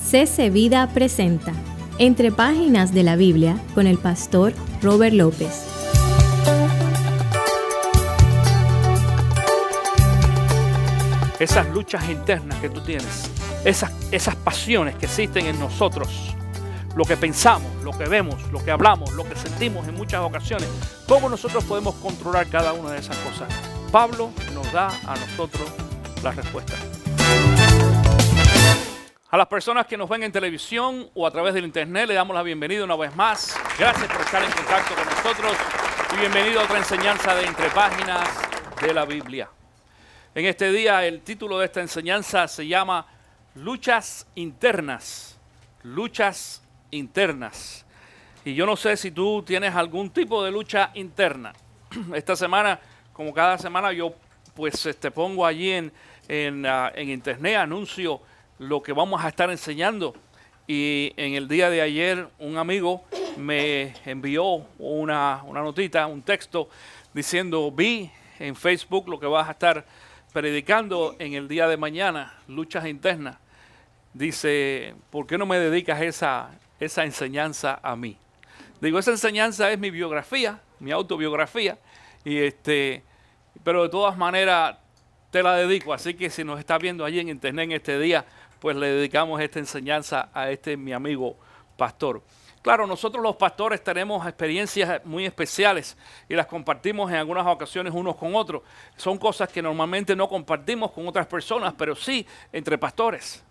CC Vida presenta Entre Páginas de la Biblia con el pastor Robert López. Esas luchas internas que tú tienes, esas pasiones que existen en nosotros, lo que pensamos, lo que vemos, lo que hablamos, lo que sentimos en muchas ocasiones, ¿cómo nosotros podemos controlar cada una de esas cosas? Pablo nos da a nosotros la respuesta. A las personas que nos ven en televisión o a través del internet, le damos la bienvenida una vez más. Gracias por estar en contacto con nosotros y bienvenido a otra enseñanza de Entre Páginas de la Biblia. En este día el título de esta enseñanza se llama Luchas Internas. Luchas Internas. Y yo no sé si tú tienes algún tipo de lucha interna. Esta semana, como cada semana, yo pues pongo allí en internet, anuncio lo que vamos a estar enseñando. Y en el día de ayer un amigo me envió una notita, un texto diciendo: vi en Facebook lo que vas a estar predicando en el día de mañana, luchas internas. Dice, ¿por qué no me dedicas esa enseñanza a mí? Digo, esa enseñanza es mi biografía, mi autobiografía, pero de todas maneras te la dedico. Así que si nos estás viendo allí en internet en este día, pues le dedicamos esta enseñanza a mi amigo pastor. Claro, nosotros los pastores tenemos experiencias muy especiales y las compartimos en algunas ocasiones unos con otros. Son cosas que normalmente no compartimos con otras personas, pero sí entre pastores.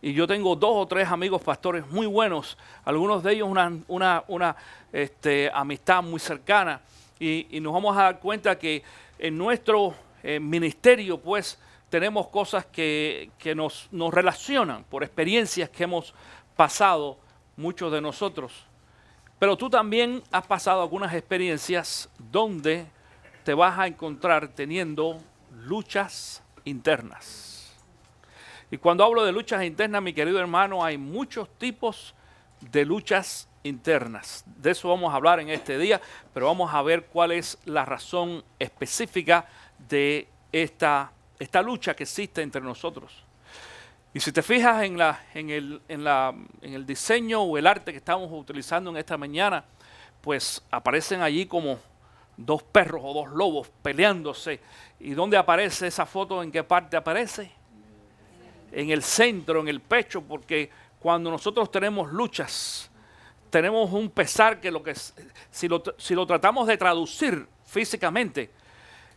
Y yo tengo 2 o 3 amigos pastores muy buenos, algunos de ellos una amistad muy cercana. Y nos vamos a dar cuenta que en nuestro ministerio, pues, tenemos cosas que nos relacionan por experiencias que hemos pasado muchos de nosotros. Pero tú también has pasado algunas experiencias donde te vas a encontrar teniendo luchas internas. Y cuando hablo de luchas internas, mi querido hermano, hay muchos tipos de luchas internas. De eso vamos a hablar en este día, pero vamos a ver cuál es la razón específica de esta lucha que existe entre nosotros. Y si te fijas en el diseño o el arte que estamos utilizando en esta mañana, pues aparecen allí como 2 perros o 2 lobos peleándose. ¿Y dónde aparece esa foto? ¿En qué parte aparece? En el centro, en el pecho, porque cuando nosotros tenemos luchas, tenemos un pesar que si lo tratamos de traducir físicamente,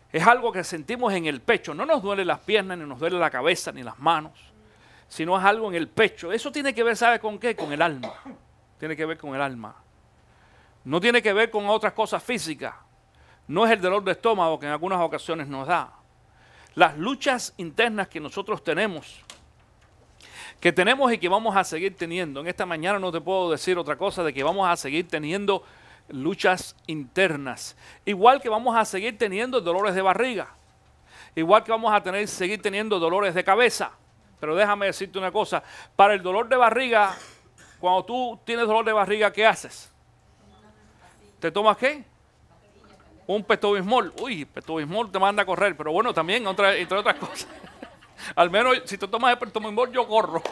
es algo que sentimos en el pecho. No nos duele las piernas, ni nos duele la cabeza, ni las manos, sino es algo en el pecho. Eso tiene que ver, ¿sabe con qué? Con el alma. Tiene que ver con el alma. No tiene que ver con otras cosas físicas. No es el dolor de estómago que en algunas ocasiones nos da. Las luchas internas que nosotros tenemos y que vamos a seguir teniendo. En esta mañana no te puedo decir otra cosa de que vamos a seguir teniendo luchas internas. Igual que vamos a seguir teniendo dolores de barriga. Igual que vamos a seguir teniendo dolores de cabeza. Pero déjame decirte una cosa. Para el dolor de barriga, cuando tú tienes dolor de barriga, ¿qué haces? ¿Te tomas qué? Un Pepto-Bismol. Uy, Pepto-Bismol te manda a correr. Pero bueno, también entre otras cosas. Al menos si te tomas el Pepto-Bismol, yo corro.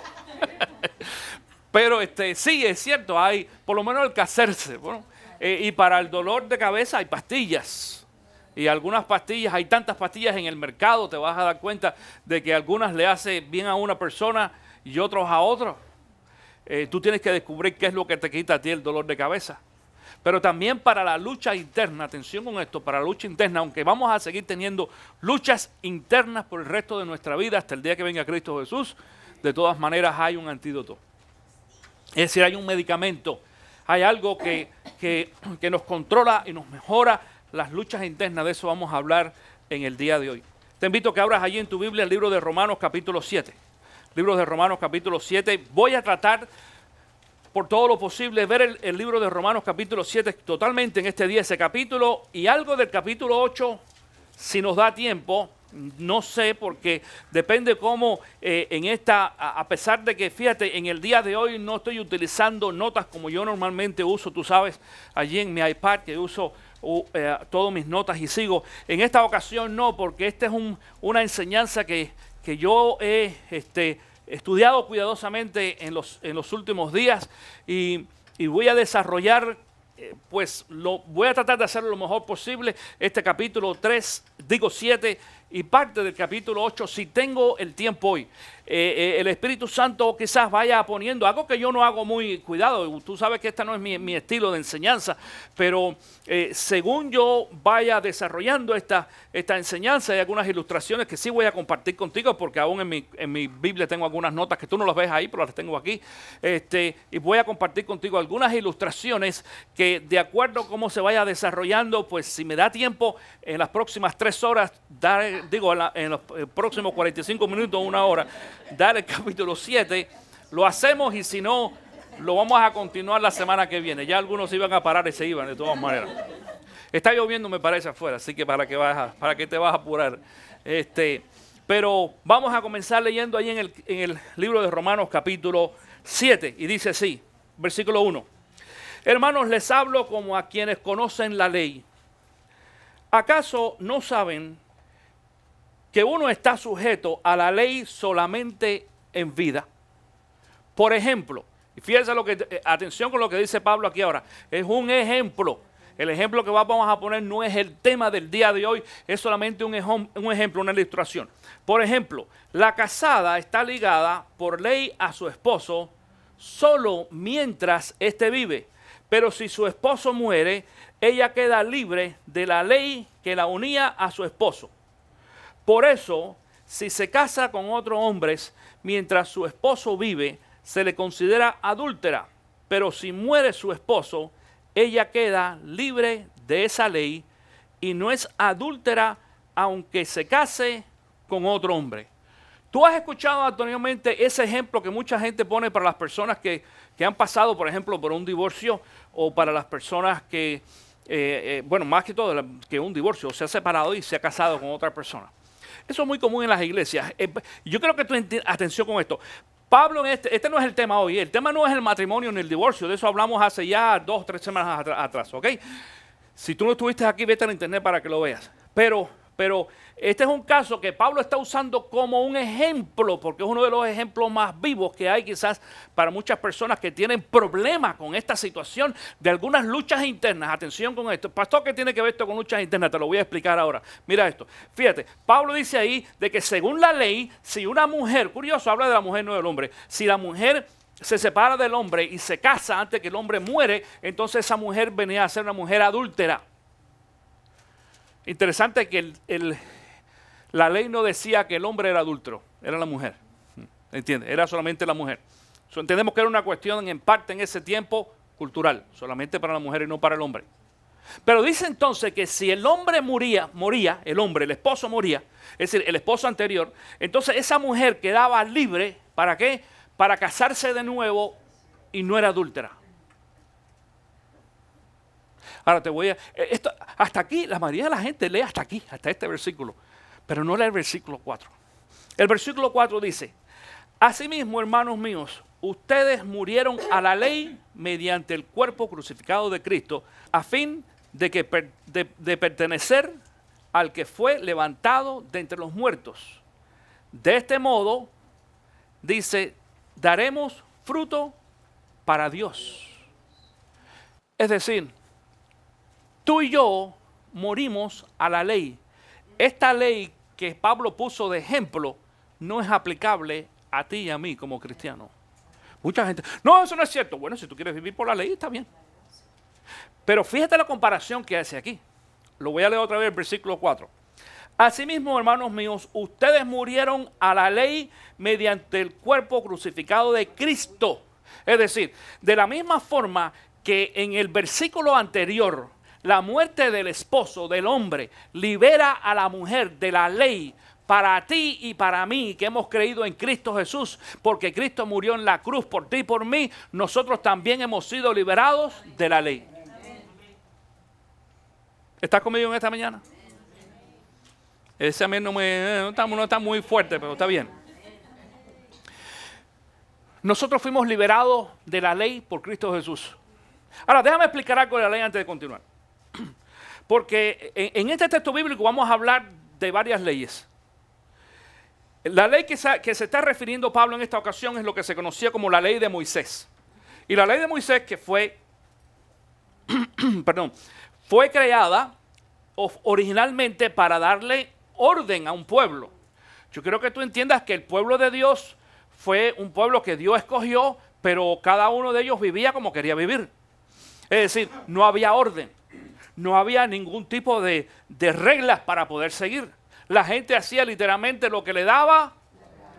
Pero sí, es cierto, hay por lo menos el que hacerse. Bueno, y para el dolor de cabeza hay pastillas. Y algunas pastillas, hay tantas pastillas en el mercado, te vas a dar cuenta de que algunas le hacen bien a una persona y otros a otro. Tú tienes que descubrir qué es lo que te quita a ti el dolor de cabeza. Pero también para la lucha interna, atención con esto, para la lucha interna, aunque vamos a seguir teniendo luchas internas por el resto de nuestra vida hasta el día que venga Cristo Jesús, de todas maneras hay un antídoto. Es decir, hay un medicamento, hay algo que nos controla y nos mejora las luchas internas. De eso vamos a hablar en el día de hoy. Te invito a que abras allí en tu Biblia el libro de Romanos capítulo 7. Libro de Romanos capítulo 7. Voy a tratar por todo lo posible ver el libro de Romanos capítulo 7 totalmente en este día, ese capítulo, y algo del capítulo 8, si nos da tiempo. No sé, porque depende cómo a pesar de que, fíjate, en el día de hoy no estoy utilizando notas como yo normalmente uso, tú sabes, allí en mi iPad que uso todas mis notas y sigo. En esta ocasión no, porque esta es una enseñanza que yo he estudiado cuidadosamente en los últimos días y voy a desarrollar, voy a tratar de hacerlo lo mejor posible, este capítulo 7 y parte del capítulo 8, si tengo el tiempo hoy. El Espíritu Santo quizás vaya poniendo algo que yo no hago muy cuidado. Tú sabes que este no es mi estilo de enseñanza, pero según yo vaya desarrollando esta enseñanza, hay algunas ilustraciones que sí voy a compartir contigo, porque aún en mi Biblia tengo algunas notas que tú no las ves ahí, pero las tengo aquí. Y voy a compartir contigo algunas ilustraciones que, de acuerdo a cómo se vaya desarrollando, pues si me da tiempo, en las próximas 3 horas, en los próximos 45 minutos, 1 hora, dar el capítulo 7, lo hacemos, y si no, lo vamos a continuar la semana que viene. Ya algunos iban a parar y se iban de todas maneras. Está lloviendo, me parece, afuera, así que para que te vas a apurar. Pero vamos a comenzar leyendo ahí en el libro de Romanos capítulo 7, y dice así, versículo 1. Hermanos, les hablo como a quienes conocen la ley. ¿Acaso no saben que uno está sujeto a la ley solamente en vida? Por ejemplo, y fíjense atención con lo que dice Pablo aquí ahora, es un ejemplo. El ejemplo que vamos a poner no es el tema del día de hoy, es solamente un ejemplo, una ilustración. Por ejemplo, la casada está ligada por ley a su esposo solo mientras éste vive. Pero si su esposo muere, ella queda libre de la ley que la unía a su esposo. Por eso, si se casa con otros hombres mientras su esposo vive, se le considera adúltera. Pero si muere su esposo, ella queda libre de esa ley y no es adúltera aunque se case con otro hombre. Tú has escuchado anteriormente ese ejemplo que mucha gente pone para las personas que han pasado, por ejemplo, por un divorcio, o para las personas que, más que todo, que un divorcio, se ha separado y se ha casado con otra persona. Eso es muy común en las iglesias. Yo creo que tú atención con esto. Pablo, este no es el tema hoy. El tema no es el matrimonio ni el divorcio. De eso hablamos hace ya 2 o 3 semanas atrás, ¿ok? Si tú no estuviste aquí, vete al internet para que lo veas. Pero este es un caso que Pablo está usando como un ejemplo, porque es uno de los ejemplos más vivos que hay quizás para muchas personas que tienen problemas con esta situación de algunas luchas internas. Atención con esto. Pastor, ¿qué tiene que ver esto con luchas internas? Te lo voy a explicar ahora. Mira esto. Fíjate, Pablo dice ahí de que según la ley, si una mujer, curioso, habla de la mujer, no del hombre, si la mujer se separa del hombre y se casa antes que el hombre muere, entonces esa mujer venía a ser una mujer adúltera. Interesante que la ley no decía que el hombre era adúltero, era la mujer. ¿Entiendes? Era solamente la mujer. Entendemos que era una cuestión en parte en ese tiempo cultural, solamente para la mujer y no para el hombre. Pero dice entonces que si el hombre moría, el esposo moría, es decir, el esposo anterior, entonces esa mujer quedaba libre, ¿para qué? Para casarse de nuevo y no era adúltera. Ahora hasta aquí, la mayoría de la gente lee hasta aquí, hasta este versículo, pero no lee el versículo 4. El versículo 4 dice, asimismo, hermanos míos, ustedes murieron a la ley mediante el cuerpo crucificado de Cristo, a fin de pertenecer al que fue levantado de entre los muertos. De este modo, dice, daremos fruto para Dios. Es decir, tú y yo morimos a la ley. Esta ley que Pablo puso de ejemplo no es aplicable a ti y a mí como cristianos. Mucha gente, no, eso no es cierto. Bueno, si tú quieres vivir por la ley, está bien. Pero fíjate la comparación que hace aquí. Lo voy a leer otra vez, el versículo 4. Asimismo, hermanos míos, ustedes murieron a la ley mediante el cuerpo crucificado de Cristo. Es decir, de la misma forma que en el versículo anterior, la muerte del esposo, del hombre, libera a la mujer de la ley para ti y para mí que hemos creído en Cristo Jesús, porque Cristo murió en la cruz por ti y por mí, nosotros también hemos sido liberados de la ley. ¿Estás conmigo en esta mañana? Ese amén no está muy fuerte, pero está bien. Nosotros fuimos liberados de la ley por Cristo Jesús. Ahora, déjame explicar algo de la ley antes de continuar. Porque en este texto bíblico vamos a hablar de varias leyes. La ley que se está refiriendo Pablo en esta ocasión es lo que se conocía como la ley de Moisés. Y la ley de Moisés que fue, perdón, fue creada originalmente para darle orden a un pueblo. Yo quiero que tú entiendas que el pueblo de Dios fue un pueblo que Dios escogió, pero cada uno de ellos vivía como quería vivir. Es decir, no había orden, no había ningún tipo de reglas para poder seguir. La gente hacía literalmente lo que le daba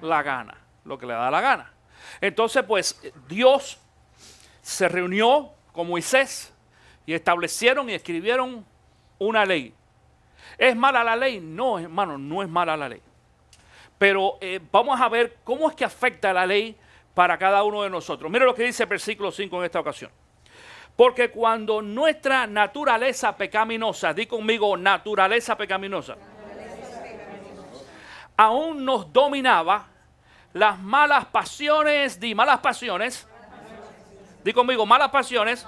la gana, lo que le daba la gana. Entonces, pues, Dios se reunió con Moisés y establecieron y escribieron una ley. ¿Es mala la ley? No, hermano, no es mala la ley. Pero vamos a ver cómo es que afecta la ley para cada uno de nosotros. Mira lo que dice el versículo 5 en esta ocasión. Porque cuando nuestra naturaleza pecaminosa, di conmigo, naturaleza pecaminosa, aún nos dominaba, las malas pasiones, di conmigo, malas pasiones,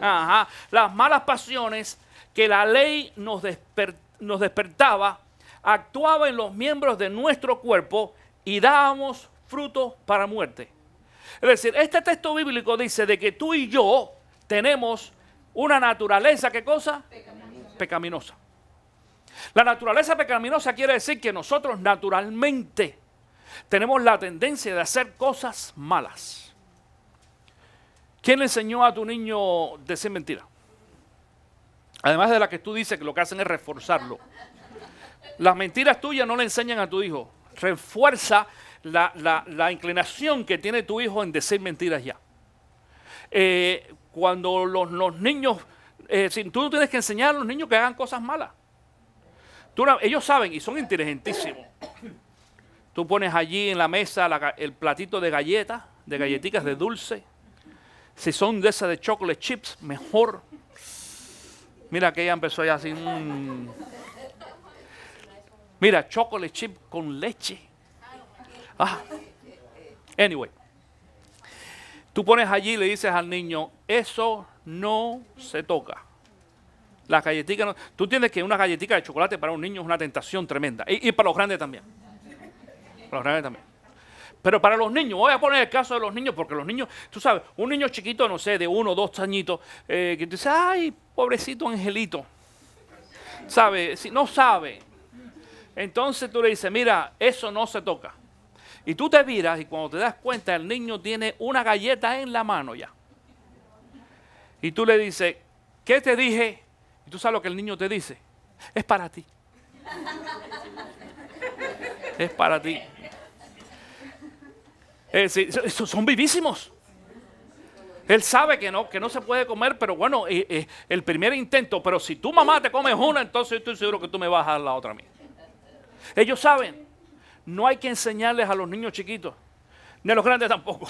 ajá, las malas pasiones que la ley nos despertaba, actuaba en los miembros de nuestro cuerpo y dábamos fruto para muerte. Es decir, este texto bíblico dice de que tú y yo tenemos una naturaleza, ¿qué cosa? Pecaminosa. La naturaleza pecaminosa quiere decir que nosotros naturalmente tenemos la tendencia de hacer cosas malas. ¿Quién le enseñó a tu niño a decir mentira? Además de la que tú dices que lo que hacen es reforzarlo. Las mentiras tuyas no le enseñan a tu hijo. Refuerza la inclinación que tiene tu hijo en decir mentiras ya. Cuando los niños, tú no tienes que enseñar a los niños que hagan cosas malas. Ellos saben y son inteligentísimos. Tú pones allí en la mesa el platito de galletas, de galletitas de dulce. Si son de esas de chocolate chips, mejor. Mira que ella empezó ya así. Mira, chocolate chip con leche. Anyway. Tú pones allí y le dices al niño, eso no se toca. Las galletitas no. Tú entiendes que una galletita de chocolate para un niño es una tentación tremenda. Y para los grandes también. Para los grandes también. Pero para los niños, voy a poner el caso de los niños, porque los niños, tú sabes, un niño chiquito, no sé, de 1 o 2 añitos, que tú dices, ay, pobrecito angelito. ¿Sabe? Si no sabe. Entonces tú le dices, mira, eso no se toca. Y tú te miras y cuando te das cuenta, el niño tiene una galleta en la mano ya. Y tú le dices, ¿qué te dije? Y tú sabes lo que el niño te dice. Es para ti. Es para ti. Es decir, son vivísimos. Él sabe que no se puede comer, pero bueno, el primer intento. Pero si tu mamá te comes una, entonces estoy seguro que tú me vas a dar la otra a mí. Ellos saben. No hay que enseñarles a los niños chiquitos, ni a los grandes tampoco.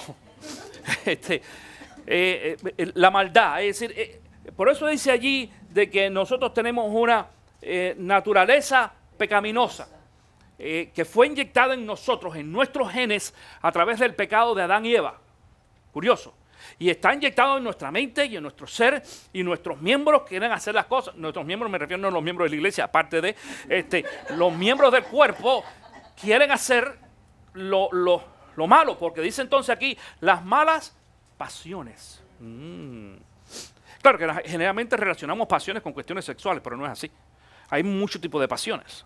La maldad, es decir, por eso dice allí de que nosotros tenemos una naturaleza pecaminosa que fue inyectada en nosotros, en nuestros genes, a través del pecado de Adán y Eva. Curioso. Y está inyectado en nuestra mente y en nuestro ser, y nuestros miembros quieren hacer las cosas. Nuestros miembros, me refiero no a los miembros de la iglesia, aparte de los miembros del cuerpo, quieren hacer lo malo, porque dice entonces aquí, las malas pasiones. Claro que generalmente relacionamos pasiones con cuestiones sexuales, pero no es así. Hay muchos tipos de pasiones.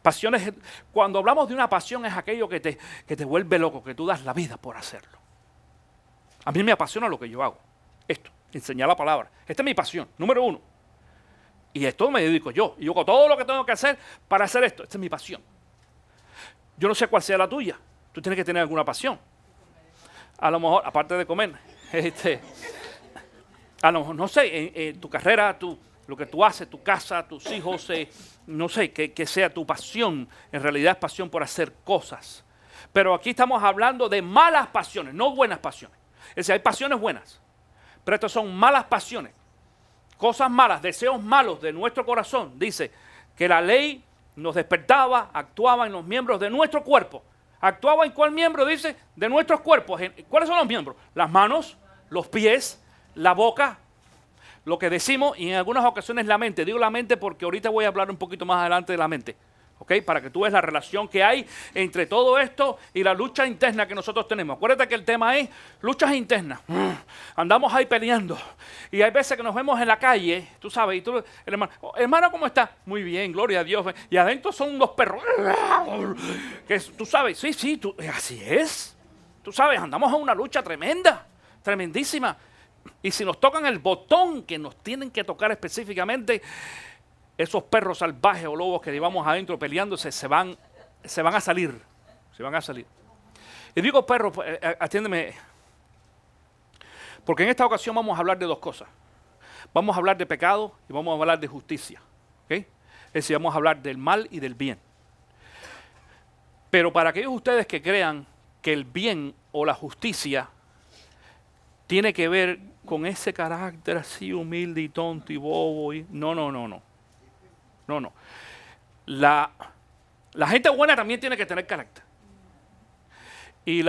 Pasiones, cuando hablamos de una pasión, es aquello que te vuelve loco, que tú das la vida por hacerlo. A mí me apasiona lo que yo hago. Esto, enseñar la palabra. Esta es mi pasión, número 1. Y esto me dedico yo. Y yo hago todo lo que tengo que hacer para hacer esto. Esta es mi pasión. Yo no sé cuál sea la tuya. Tú tienes que tener alguna pasión. A lo mejor, aparte de comer, a lo mejor, no sé, en tu carrera, lo que tú haces, tu casa, tus hijos, no sé, que sea tu pasión. En realidad es pasión por hacer cosas. Pero aquí estamos hablando de malas pasiones, no buenas pasiones. Es decir, hay pasiones buenas, pero estas son malas pasiones. Cosas malas, deseos malos de nuestro corazón. Dice que la ley nos despertaba, actuaba en los miembros de nuestro cuerpo. ¿Actuaba en cuál miembro? Dice, de nuestros cuerpos. ¿Cuáles son los miembros? Las manos, los pies, la boca, lo que decimos y en algunas ocasiones la mente. Digo la mente porque ahorita voy a hablar un poquito más adelante de la mente. ¿ok? Para que tú veas la relación que hay entre todo esto y la lucha interna que nosotros tenemos. Acuérdate que el tema es luchas internas. Andamos ahí peleando. Y hay veces que nos vemos en la calle, tú sabes, y tú, el hermano, ¿cómo está? Muy bien, gloria a Dios. Y adentro son unos perros. Que tú sabes, sí, así es. Tú sabes, andamos en una lucha tremenda, tremendísima. Y si nos tocan el botón que nos tienen que tocar específicamente, esos perros salvajes o lobos que llevamos adentro peleándose se van a salir. Se van a salir. Y digo perros, atiéndeme, porque en esta ocasión vamos a hablar de dos cosas. Vamos a hablar de pecado y vamos a hablar de justicia. ¿Okay? Es decir, vamos a hablar del mal y del bien. Pero para aquellos de ustedes que crean que el bien o la justicia tiene que ver con ese carácter así humilde y tonto y bobo, no. La gente buena también tiene que tener carácter. Y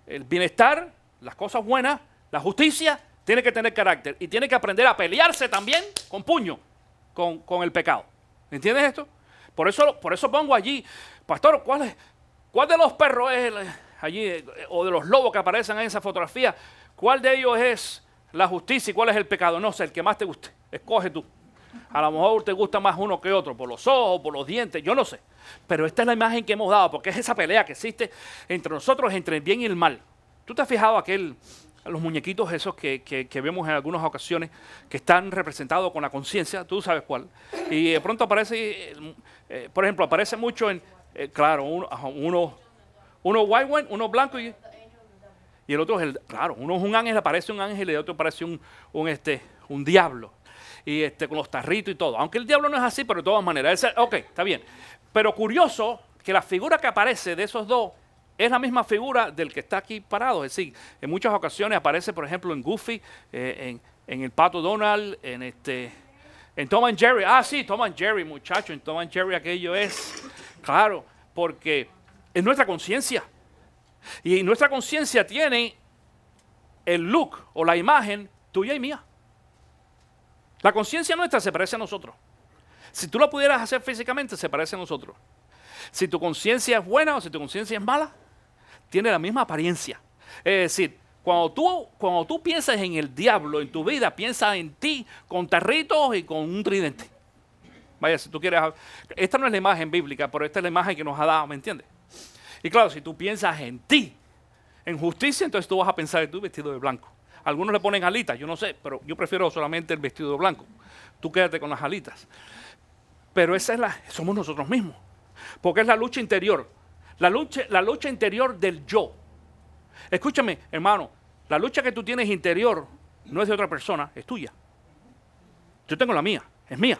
el bienestar, las cosas buenas, la justicia, tiene que tener carácter. Y tiene que aprender a pelearse también con puño, con el pecado. ¿Entiendes esto? Por eso pongo allí, pastor, ¿cuál de los perros es allí, o de los lobos que aparecen en esa fotografía? ¿Cuál de ellos es la justicia y cuál es el pecado? No sé, el que más te guste. Escoge tú. A lo mejor te gusta más uno que otro, por los ojos, por los dientes, yo no sé. Pero esta es la imagen que hemos dado, porque es esa pelea que existe entre nosotros, entre el bien y el mal. ¿Tú te has fijado los muñequitos esos que vemos en algunas ocasiones, que están representados con la conciencia? Tú sabes cuál. Y de pronto aparece, por ejemplo, aparece mucho en, claro, uno white one, uno blanco y el otro es uno es un ángel, aparece un ángel y el otro aparece un diablo. Y con los tarritos y todo. Aunque el diablo no es así, pero de todas maneras. Ok, está bien. Pero curioso que la figura que aparece de esos dos es la misma figura del que está aquí parado. Es decir, en muchas ocasiones aparece, por ejemplo, en Goofy, en el Pato Donald, en Tom and Jerry. Ah, sí, Tom and Jerry, muchacho. En Tom and Jerry aquello es, claro, porque es nuestra conciencia. Y nuestra conciencia tiene el look o la imagen tuya y mía. La conciencia nuestra se parece a nosotros. Si tú lo pudieras hacer físicamente, se parece a nosotros. Si tu conciencia es buena o si tu conciencia es mala, tiene la misma apariencia. Es decir, cuando tú piensas en el diablo en tu vida, piensa en ti con tarritos y con un tridente. Vaya, si tú quieres... Esta no es la imagen bíblica, pero esta es la imagen que nos ha dado, ¿me entiendes? Y claro, si tú piensas en ti, en justicia, entonces tú vas a pensar en tu vestido de blanco. Algunos le ponen alitas, yo no sé, pero yo prefiero solamente el vestido blanco. Tú quédate con las alitas. Pero somos nosotros mismos. Porque es la lucha interior. La lucha interior del yo. Escúchame, hermano, la lucha que tú tienes interior no es de otra persona, es tuya. Yo tengo la mía, es mía.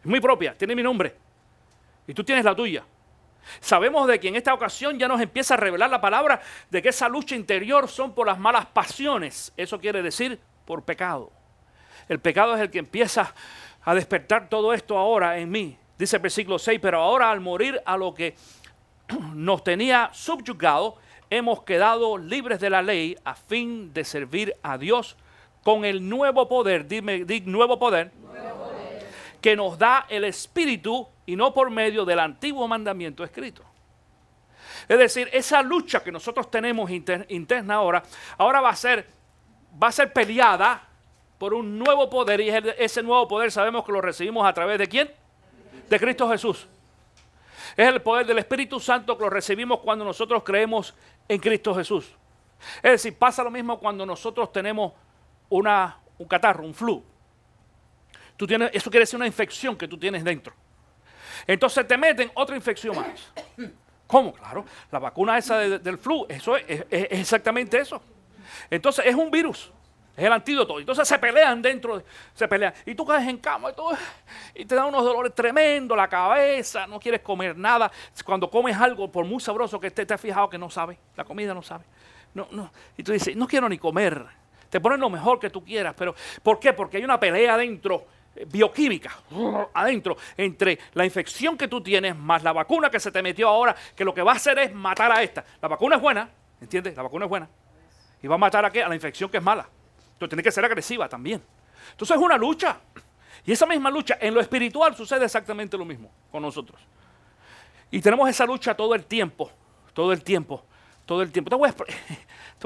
Es muy propia, tiene mi nombre. Y tú tienes la tuya. Sabemos de que en esta ocasión ya nos empieza a revelar la palabra de que esa lucha interior son por las malas pasiones. Eso quiere decir por pecado. El pecado es el que empieza a despertar todo esto ahora en mí. Dice el versículo 6, pero ahora al morir a lo que nos tenía subyugado, hemos quedado libres de la ley a fin de servir a Dios con el nuevo poder, nuevo poder, que nos da el Espíritu y no por medio del antiguo mandamiento escrito. Es decir, esa lucha que nosotros tenemos interna ahora va a ser peleada por un nuevo poder, y ese nuevo poder sabemos que lo recibimos a través de ¿quién? De Cristo Jesús. Es el poder del Espíritu Santo que lo recibimos cuando nosotros creemos en Cristo Jesús. Es decir, pasa lo mismo cuando nosotros tenemos un catarro, un flu. Eso quiere decir una infección que tú tienes dentro. Entonces te meten otra infección más. ¿Cómo? Claro, la vacuna esa del flu, eso es exactamente eso. Entonces es un virus, es el antídoto. Entonces se pelean dentro, y tú caes en cama y te dan unos dolores tremendos, la cabeza, no quieres comer nada. Cuando comes algo, por muy sabroso que esté, te has fijado que no sabe, la comida no sabe. No. Y tú dices, no quiero ni comer. Te ponen lo mejor que tú quieras, pero ¿por qué? Porque hay una pelea adentro, bioquímica, adentro, entre la infección que tú tienes más la vacuna que se te metió ahora, que lo que va a hacer es matar a esta. La vacuna es buena, ¿entiendes? La vacuna es buena. Y va a matar a la infección que es mala. Entonces tiene que ser agresiva también. Entonces es una lucha. Y esa misma lucha en lo espiritual sucede exactamente lo mismo con nosotros. Y tenemos esa lucha todo el tiempo, todo el tiempo, todo el tiempo. Te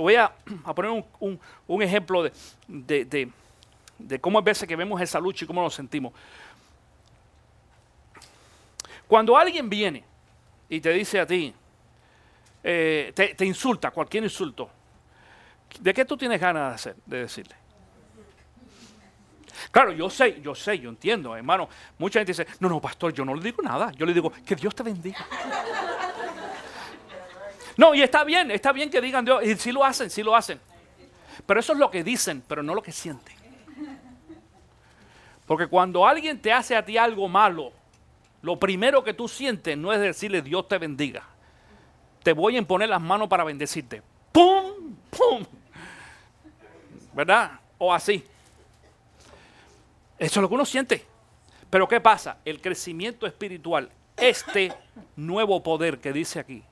voy a poner un ejemplo de cómo a veces que vemos esa lucha y cómo nos sentimos. Cuando alguien viene y te dice a ti, te insulta, cualquier insulto, ¿de qué tú tienes ganas de decirle? Claro, yo entiendo, hermano. Mucha gente dice, no, pastor, yo no le digo nada. Yo le digo, que Dios te bendiga. No, y está bien que digan Dios, y sí lo hacen. Pero eso es lo que dicen, pero no lo que sienten. Porque cuando alguien te hace a ti algo malo, lo primero que tú sientes no es decirle Dios te bendiga. Te voy a imponer las manos para bendecirte. ¡Pum! ¡Pum! ¿Verdad? O así. Eso es lo que uno siente. Pero ¿qué pasa? El crecimiento espiritual, este nuevo poder que dice aquí,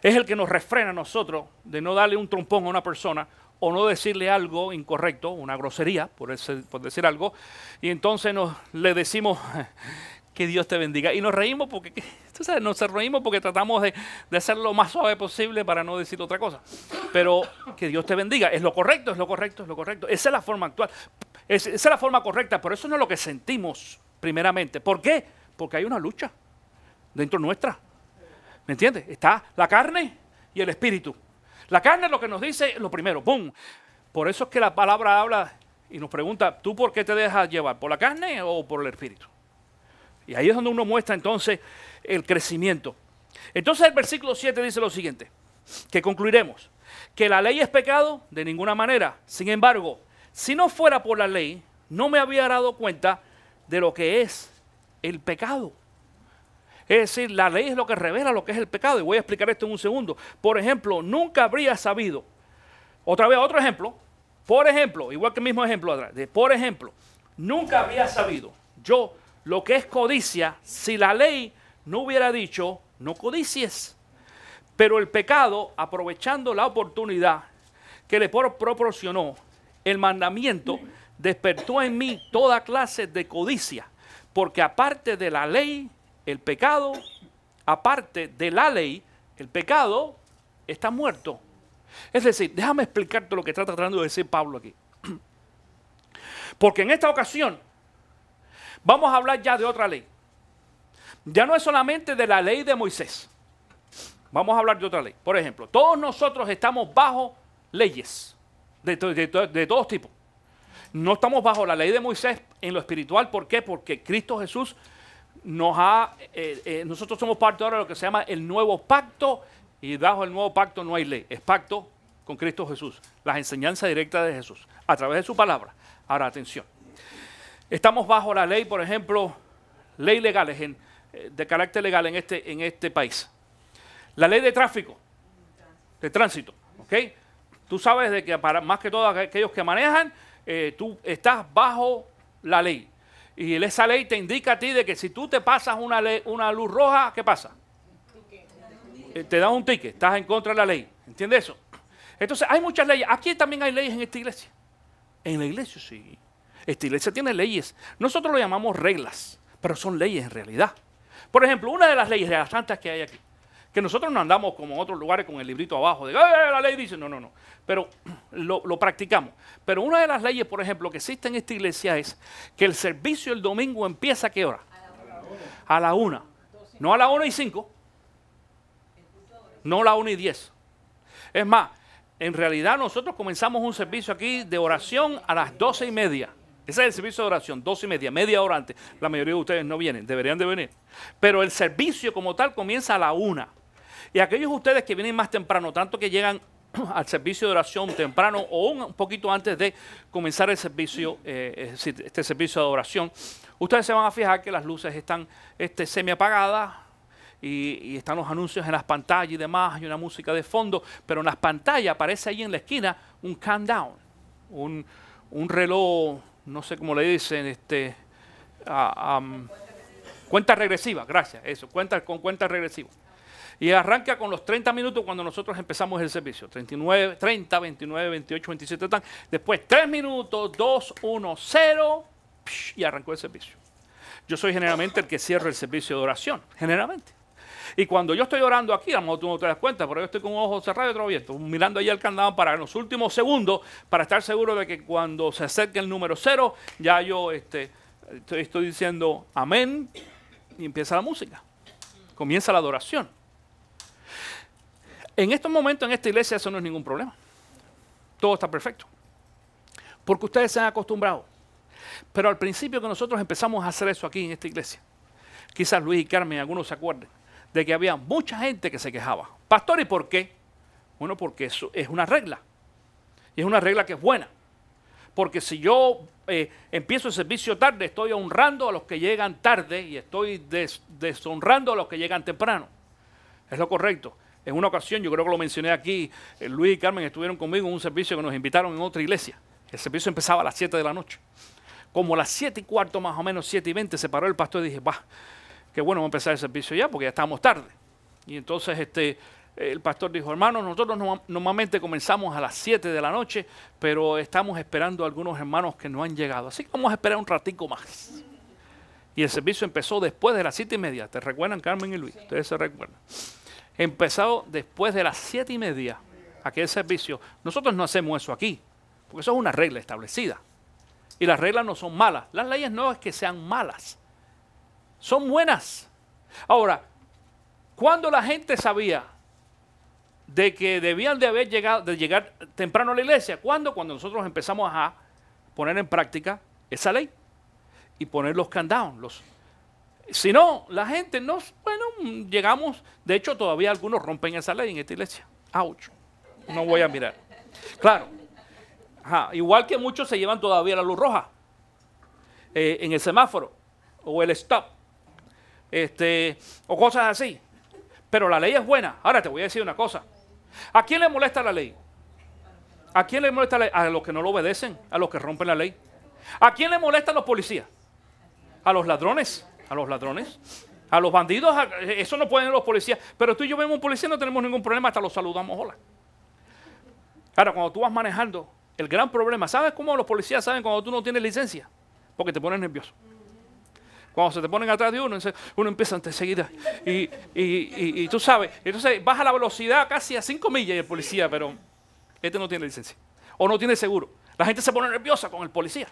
es el que nos refrena a nosotros de no darle un trompón a una persona o no decirle algo incorrecto, una grosería, por decir algo, y entonces le decimos que Dios te bendiga. Y nos reímos porque, tú sabes, nos reímos porque tratamos de hacerlo lo más suave posible para no decir otra cosa. Pero que Dios te bendiga, es lo correcto. Esa es la forma actual. Esa es la forma correcta, pero eso no es lo que sentimos primeramente. ¿Por qué? Porque hay una lucha dentro nuestra. ¿Me entiendes? Está la carne y el espíritu. La carne es lo que nos dice lo primero, ¡pum! Por eso es que la palabra habla y nos pregunta, ¿tú por qué te dejas llevar? ¿Por la carne o por el espíritu? Y ahí es donde uno muestra entonces el crecimiento. Entonces el versículo 7 dice lo siguiente, que concluiremos, que la ley es pecado de ninguna manera. Sin embargo, si no fuera por la ley, no me había dado cuenta de lo que es el pecado. Es decir, la ley es lo que revela lo que es el pecado. Y voy a explicar esto en un segundo. Por ejemplo, nunca habría sabido. Otra vez, otro ejemplo. Por ejemplo, igual que el mismo ejemplo atrás. Por ejemplo, nunca habría sabido yo lo que es codicia si la ley no hubiera dicho no codicies. Pero el pecado, aprovechando la oportunidad que le proporcionó el mandamiento, despertó en mí toda clase de codicia. Porque aparte de la ley, el pecado, aparte de la ley, el pecado está muerto. Es decir, déjame explicarte lo que está tratando de decir Pablo aquí. Porque en esta ocasión vamos a hablar ya de otra ley. Ya no es solamente de la ley de Moisés. Vamos a hablar de otra ley. Por ejemplo, todos nosotros estamos bajo leyes de todos tipos. No estamos bajo la ley de Moisés en lo espiritual. ¿Por qué? Porque Cristo Jesús nosotros somos parte ahora de lo que se llama el nuevo pacto, y bajo el nuevo pacto no hay ley, es pacto con Cristo Jesús, las enseñanzas directas de Jesús, a través de su palabra. Ahora, atención, estamos bajo la ley, por ejemplo, ley legales, de carácter legal en este país. La ley de tráfico, de tránsito, ¿ok? Tú sabes de que para más que todos aquellos que manejan, tú estás bajo la ley. Y esa ley te indica a ti de que si tú te pasas una luz roja, ¿qué pasa? Te da un ticket, estás en contra de la ley. ¿Entiendes eso? Entonces hay muchas leyes. Aquí también hay leyes en esta iglesia. En la iglesia sí. Esta iglesia tiene leyes. Nosotros lo llamamos reglas, pero son leyes en realidad. Por ejemplo, una de las leyes de las tantas que hay aquí, que nosotros no andamos como en otros lugares con el librito abajo de la ley dice, no. Pero lo practicamos. Pero una de las leyes, por ejemplo, que existe en esta iglesia es que el servicio el domingo empieza ¿a qué hora? A la 1. No a la 1:05. No a la 1:10. Es más, en realidad nosotros comenzamos un servicio aquí de oración a las 12:30. Ese es el servicio de oración, 12:30, media hora antes. La mayoría de ustedes no vienen, deberían de venir. Pero el servicio como tal comienza a la 1. Y aquellos de ustedes que vienen más temprano, tanto que llegan al servicio de oración temprano o un poquito antes de comenzar el servicio, este servicio de oración, ustedes se van a fijar que las luces están semi apagadas y están los anuncios en las pantallas y demás, hay una música de fondo, pero en las pantallas aparece ahí en la esquina un countdown, un reloj, no sé cómo le dicen, cuenta regresiva, gracias, eso, cuenta regresiva. Y arranca con los 30 minutos cuando nosotros empezamos el servicio. 39, 30, 29, 28, 27, después 3 minutos, 2, 1, 0, y arrancó el servicio. Yo soy generalmente el que cierra el servicio de oración, generalmente. Y cuando yo estoy orando aquí, a lo mejor tú no te das cuenta, pero yo estoy con un ojo cerrado y otro abierto, mirando ahí el candado para en los últimos segundos, para estar seguro de que cuando se acerque el número 0, ya yo estoy diciendo amén y empieza la música. Comienza la adoración. En estos momentos, en esta iglesia, eso no es ningún problema. Todo está perfecto. Porque ustedes se han acostumbrado. Pero al principio que nosotros empezamos a hacer eso aquí en esta iglesia, quizás Luis y Carmen, algunos se acuerden, de que había mucha gente que se quejaba. Pastor, ¿y por qué? Bueno, porque eso es una regla. Y es una regla que es buena. Porque si yo empiezo el servicio tarde, estoy honrando a los que llegan tarde y estoy deshonrando a los que llegan temprano. Es lo correcto. En una ocasión, yo creo que lo mencioné aquí, Luis y Carmen estuvieron conmigo en un servicio que nos invitaron en otra iglesia. El servicio empezaba a las 7 de la noche. Como a las 7:15 más o menos, 7:20, se paró el pastor y dije, bah, qué bueno va a empezar el servicio ya porque ya estamos tarde. Y entonces el pastor dijo, hermanos, nosotros normalmente comenzamos a las 7 de la noche, pero estamos esperando a algunos hermanos que no han llegado. Así que vamos a esperar un ratico más. Y el servicio empezó después de las 7:30. ¿Te recuerdan, Carmen y Luis? Ustedes se recuerdan. Empezó después de las 7:30 aquel servicio. Nosotros no hacemos eso aquí, porque eso es una regla establecida. Y las reglas no son malas. Las leyes no es que sean malas. Son buenas. Ahora, cuando la gente sabía de que debían de llegar temprano a la iglesia, ¿cuándo? Cuando nosotros empezamos a poner en práctica esa ley y poner los countdowns. Si no, la gente no, bueno, llegamos, de hecho todavía algunos rompen esa ley en esta iglesia. ¡Auch! No voy a mirar. Claro. Ajá, igual que muchos se llevan todavía la luz roja en el semáforo o el stop o cosas así. Pero la ley es buena. Ahora te voy a decir una cosa. ¿A quién le molesta la ley? ¿A quién le molesta la ley? A los que no lo obedecen, a los que rompen la ley. ¿A quién le molestan los policías? A los ladrones, a los bandidos. Eso no pueden los policías. Pero tú y yo vemos un policía, no tenemos ningún problema, hasta los saludamos, hola. Ahora, cuando tú vas manejando, el gran problema, ¿sabes cómo los policías saben cuando tú no tienes licencia? Porque te pones nervioso. Cuando se te ponen atrás de uno empieza enseguida. Y tú sabes, entonces baja la velocidad casi a 5 millas y el policía, pero este no tiene licencia. O no tiene seguro. La gente se pone nerviosa con el policía.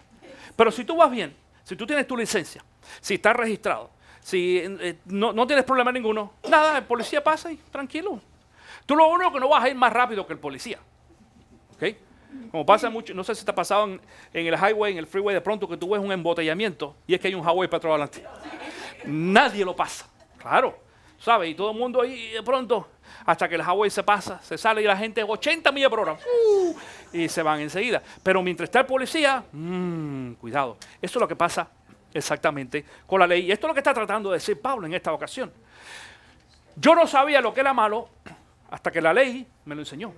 Pero si tú vas bien, si tú tienes tu licencia, si estás registrado, si no tienes problema ninguno, nada, el policía pasa y tranquilo. Tú lo único que no vas a ir más rápido que el policía. ¿Ok? Como pasa mucho, no sé si te ha pasado en el highway, en el freeway, de pronto que tú ves un embotellamiento y es que hay un highway para atrás adelante. Nadie lo pasa, claro, ¿sabes? Y todo el mundo ahí de pronto, hasta que el highway se pasa, se sale y la gente 80 millas por hora y se van enseguida. Pero mientras está el policía, cuidado. Eso es lo que pasa exactamente con la ley. Y esto es lo que está tratando de decir Pablo en esta ocasión. Yo no sabía lo que era malo hasta que la ley me lo enseñó.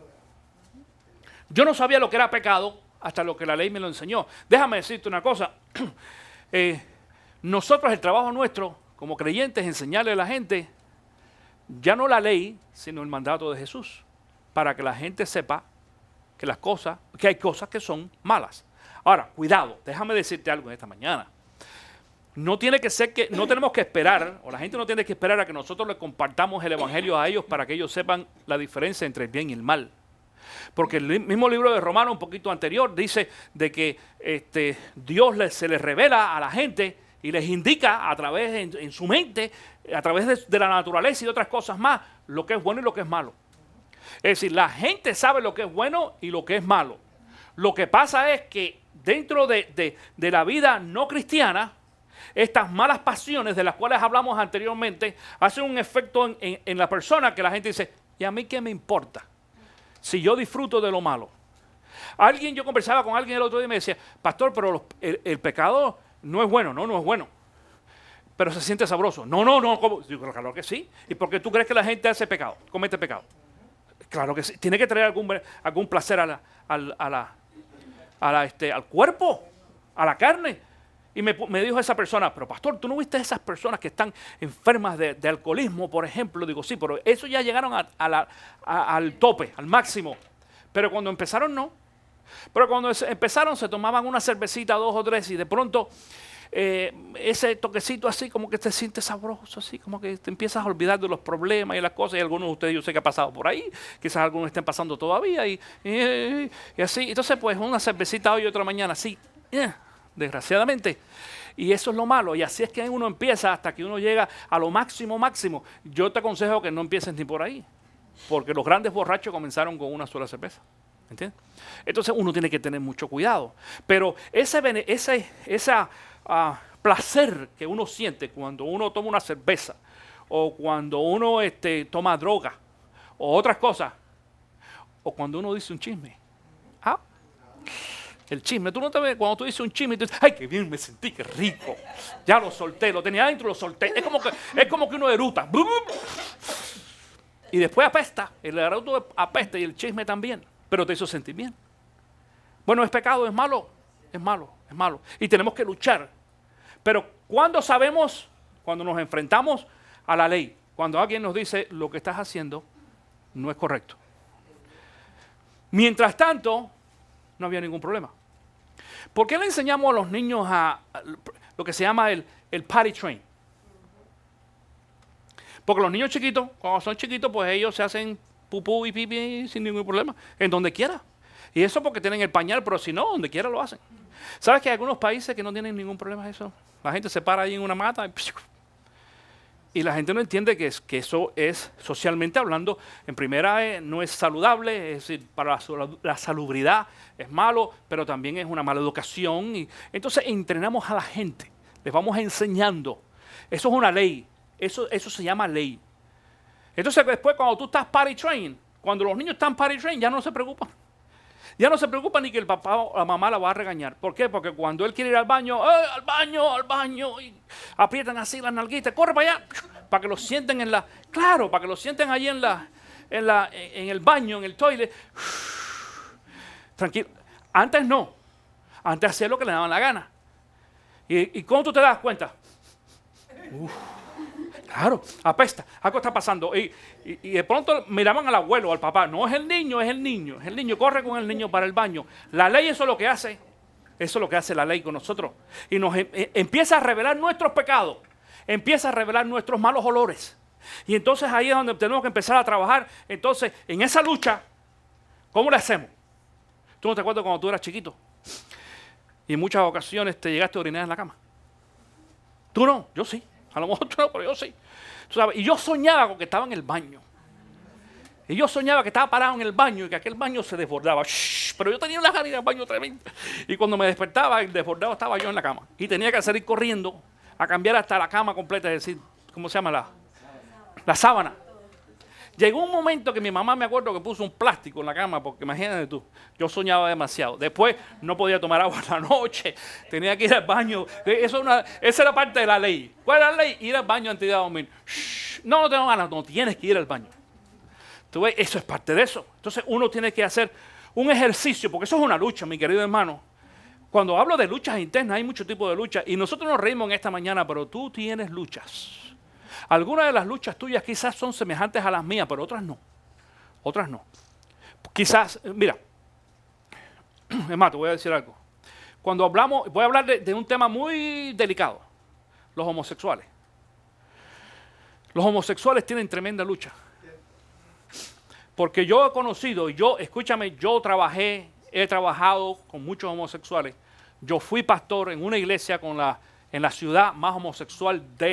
Yo no sabía lo que era pecado hasta lo que la ley me lo enseñó. Déjame decirte una cosa. Nosotros, el trabajo nuestro, como creyentes, es enseñarle a la gente, ya no la ley, sino el mandato de Jesús, para que la gente sepa que hay cosas que son malas. Ahora, cuidado, déjame decirte algo en esta mañana. No tiene que ser que, no tenemos que esperar, o la gente no tiene que esperar a que nosotros le compartamos el evangelio a ellos para que ellos sepan la diferencia entre el bien y el mal. Porque el mismo libro de Romanos, un poquito anterior, dice de que Dios se les revela a la gente y les indica a través en su mente, a través de la naturaleza y de otras cosas más, lo que es bueno y lo que es malo. Es decir, la gente sabe lo que es bueno y lo que es malo. Lo que pasa es que dentro de la vida no cristiana, estas malas pasiones de las cuales hablamos anteriormente hacen un efecto en la persona que la gente dice, ¿y a mí qué me importa si yo disfruto de lo malo? Yo conversaba con alguien el otro día y me decía, pastor, pero el pecado no es bueno. No es bueno, pero se siente sabroso. No, ¿cómo? Digo, claro que sí. ¿Y por qué tú crees que la gente hace pecado, comete pecado? Claro que sí, tiene que traer algún placer al cuerpo, a la carne. Y me dijo esa persona, pero pastor, ¿tú no viste esas personas que están enfermas de alcoholismo, por ejemplo? Digo, sí, pero eso ya llegaron al tope, al máximo. Pero cuando empezaron, no. Pero cuando empezaron, se tomaban una cervecita, 2 o 3, y de pronto ese toquecito así, como que te sientes sabroso, así como que te empiezas a olvidar de los problemas y las cosas, y algunos de ustedes yo sé que ha pasado por ahí, quizás algunos estén pasando todavía, y así. Entonces, pues una cervecita hoy y otra mañana, así, desgraciadamente. Y eso es lo malo, y así es que uno empieza hasta que uno llega a lo máximo. Yo te aconsejo que no empieces ni por ahí, porque los grandes borrachos comenzaron con una sola cerveza. ¿Entiendes? Entonces uno tiene que tener mucho cuidado. Pero ese placer que uno siente cuando uno toma una cerveza, o cuando uno toma droga, o otras cosas, o cuando uno dice un chisme. El chisme, tú no te ves cuando tú dices un chisme y tú dices, ¡ay, qué bien me sentí, qué rico! Ya lo solté, lo tenía adentro, lo solté. Es como que uno eruta. Y después apesta, el eruto apesta y el chisme también. Pero te hizo sentir bien. Bueno, ¿es pecado? ¿Es malo? Es malo, es malo. Y tenemos que luchar. Pero cuando sabemos, cuando nos enfrentamos a la ley, cuando alguien nos dice lo que estás haciendo no es correcto. Mientras tanto, no había ningún problema. ¿Por qué le enseñamos a los niños a lo que se llama el potty train? Porque los niños chiquitos, cuando son chiquitos, pues ellos se hacen pupú y pipí sin ningún problema, en donde quiera. Y eso porque tienen el pañal, pero si no, donde quiera lo hacen. ¿Sabes que hay algunos países que no tienen ningún problema de eso? La gente se para ahí en una mata y la gente no entiende que eso es, socialmente hablando, en primera no es saludable, es decir, para la salubridad es malo, pero también es una mala educación. Y entonces entrenamos a la gente, les vamos enseñando. Eso es una ley, eso se llama ley. Entonces después cuando tú estás potty train, cuando los niños están potty train, ya no se preocupan. Ya no se preocupa ni que el papá o la mamá la va a regañar. ¿Por qué? Porque cuando él quiere ir al baño, al baño, y aprietan así las nalguitas, corre para allá, para que lo sienten para que lo sienten ahí en el baño, en el toilet. Tranquilo. Antes no. Antes hacía lo que le daban la gana. ¿Y cómo tú te das cuenta? Claro, apesta, algo está pasando. Y de pronto miraban al abuelo, al papá. No, es el niño. Corre con el niño para el baño. La ley eso es lo que hace. Eso es lo que hace la ley con nosotros. Y nos empieza a revelar nuestros pecados. Empieza a revelar nuestros malos olores. Y entonces ahí es donde tenemos que empezar a trabajar. Entonces, en esa lucha, ¿cómo le hacemos? ¿Tú no te acuerdas cuando tú eras chiquito? Y en muchas ocasiones te llegaste a orinar en la cama. Tú no, yo sí. A lo mejor tú no, pero yo sí. ¿Tú sabes? Y yo soñaba con que estaba en el baño. Y yo soñaba que estaba parado en el baño y que aquel baño se desbordaba. Pero yo tenía una ganas de ir al baño tremenda. Y cuando me despertaba, el desbordado estaba yo en la cama. Y tenía que salir corriendo a cambiar hasta la cama completa, es decir, ¿cómo se llama? La sábana. Llegó un momento que mi mamá, me acuerdo, que puso un plástico en la cama, porque imagínate tú, yo soñaba demasiado. Después no podía tomar agua en la noche, tenía que ir al baño. Esa era parte de la ley. ¿Cuál era la ley? Ir al baño antes de dormir. No tengo ganas, no tienes que ir al baño. ¿Tú ves? Eso es parte de eso. Entonces uno tiene que hacer un ejercicio, porque eso es una lucha, mi querido hermano. Cuando hablo de luchas internas, hay muchos tipos de luchas, y nosotros nos reímos en esta mañana, pero tú tienes luchas. Algunas de las luchas tuyas quizás son semejantes a las mías, pero otras no. Otras no. Quizás, mira, es más, te voy a decir algo. Cuando hablamos, voy a hablar de un tema muy delicado, los homosexuales. Los homosexuales tienen tremenda lucha. Porque yo he conocido, escúchame, he trabajado con muchos homosexuales. Yo fui pastor en una iglesia en la ciudad más homosexual de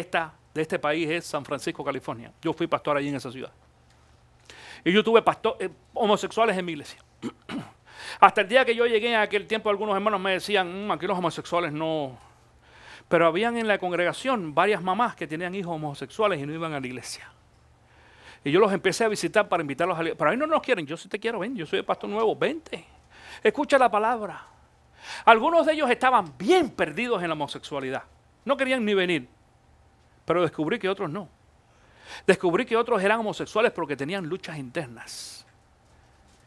este país, es San Francisco, California. Yo fui pastor allí en esa ciudad. Y yo tuve homosexuales en mi iglesia. Hasta el día que yo llegué en aquel tiempo, algunos hermanos me decían, aquí los homosexuales no. Pero habían en la congregación varias mamás que tenían hijos homosexuales y no iban a la iglesia. Y yo los empecé a visitar para invitarlos a la iglesia. Pero ahí no nos quieren, yo sí te quiero, ven, yo soy el pastor nuevo, vente. Escucha la palabra. Algunos de ellos estaban bien perdidos en la homosexualidad. No querían ni venir. Pero descubrí que otros no. Descubrí que otros eran homosexuales porque tenían luchas internas.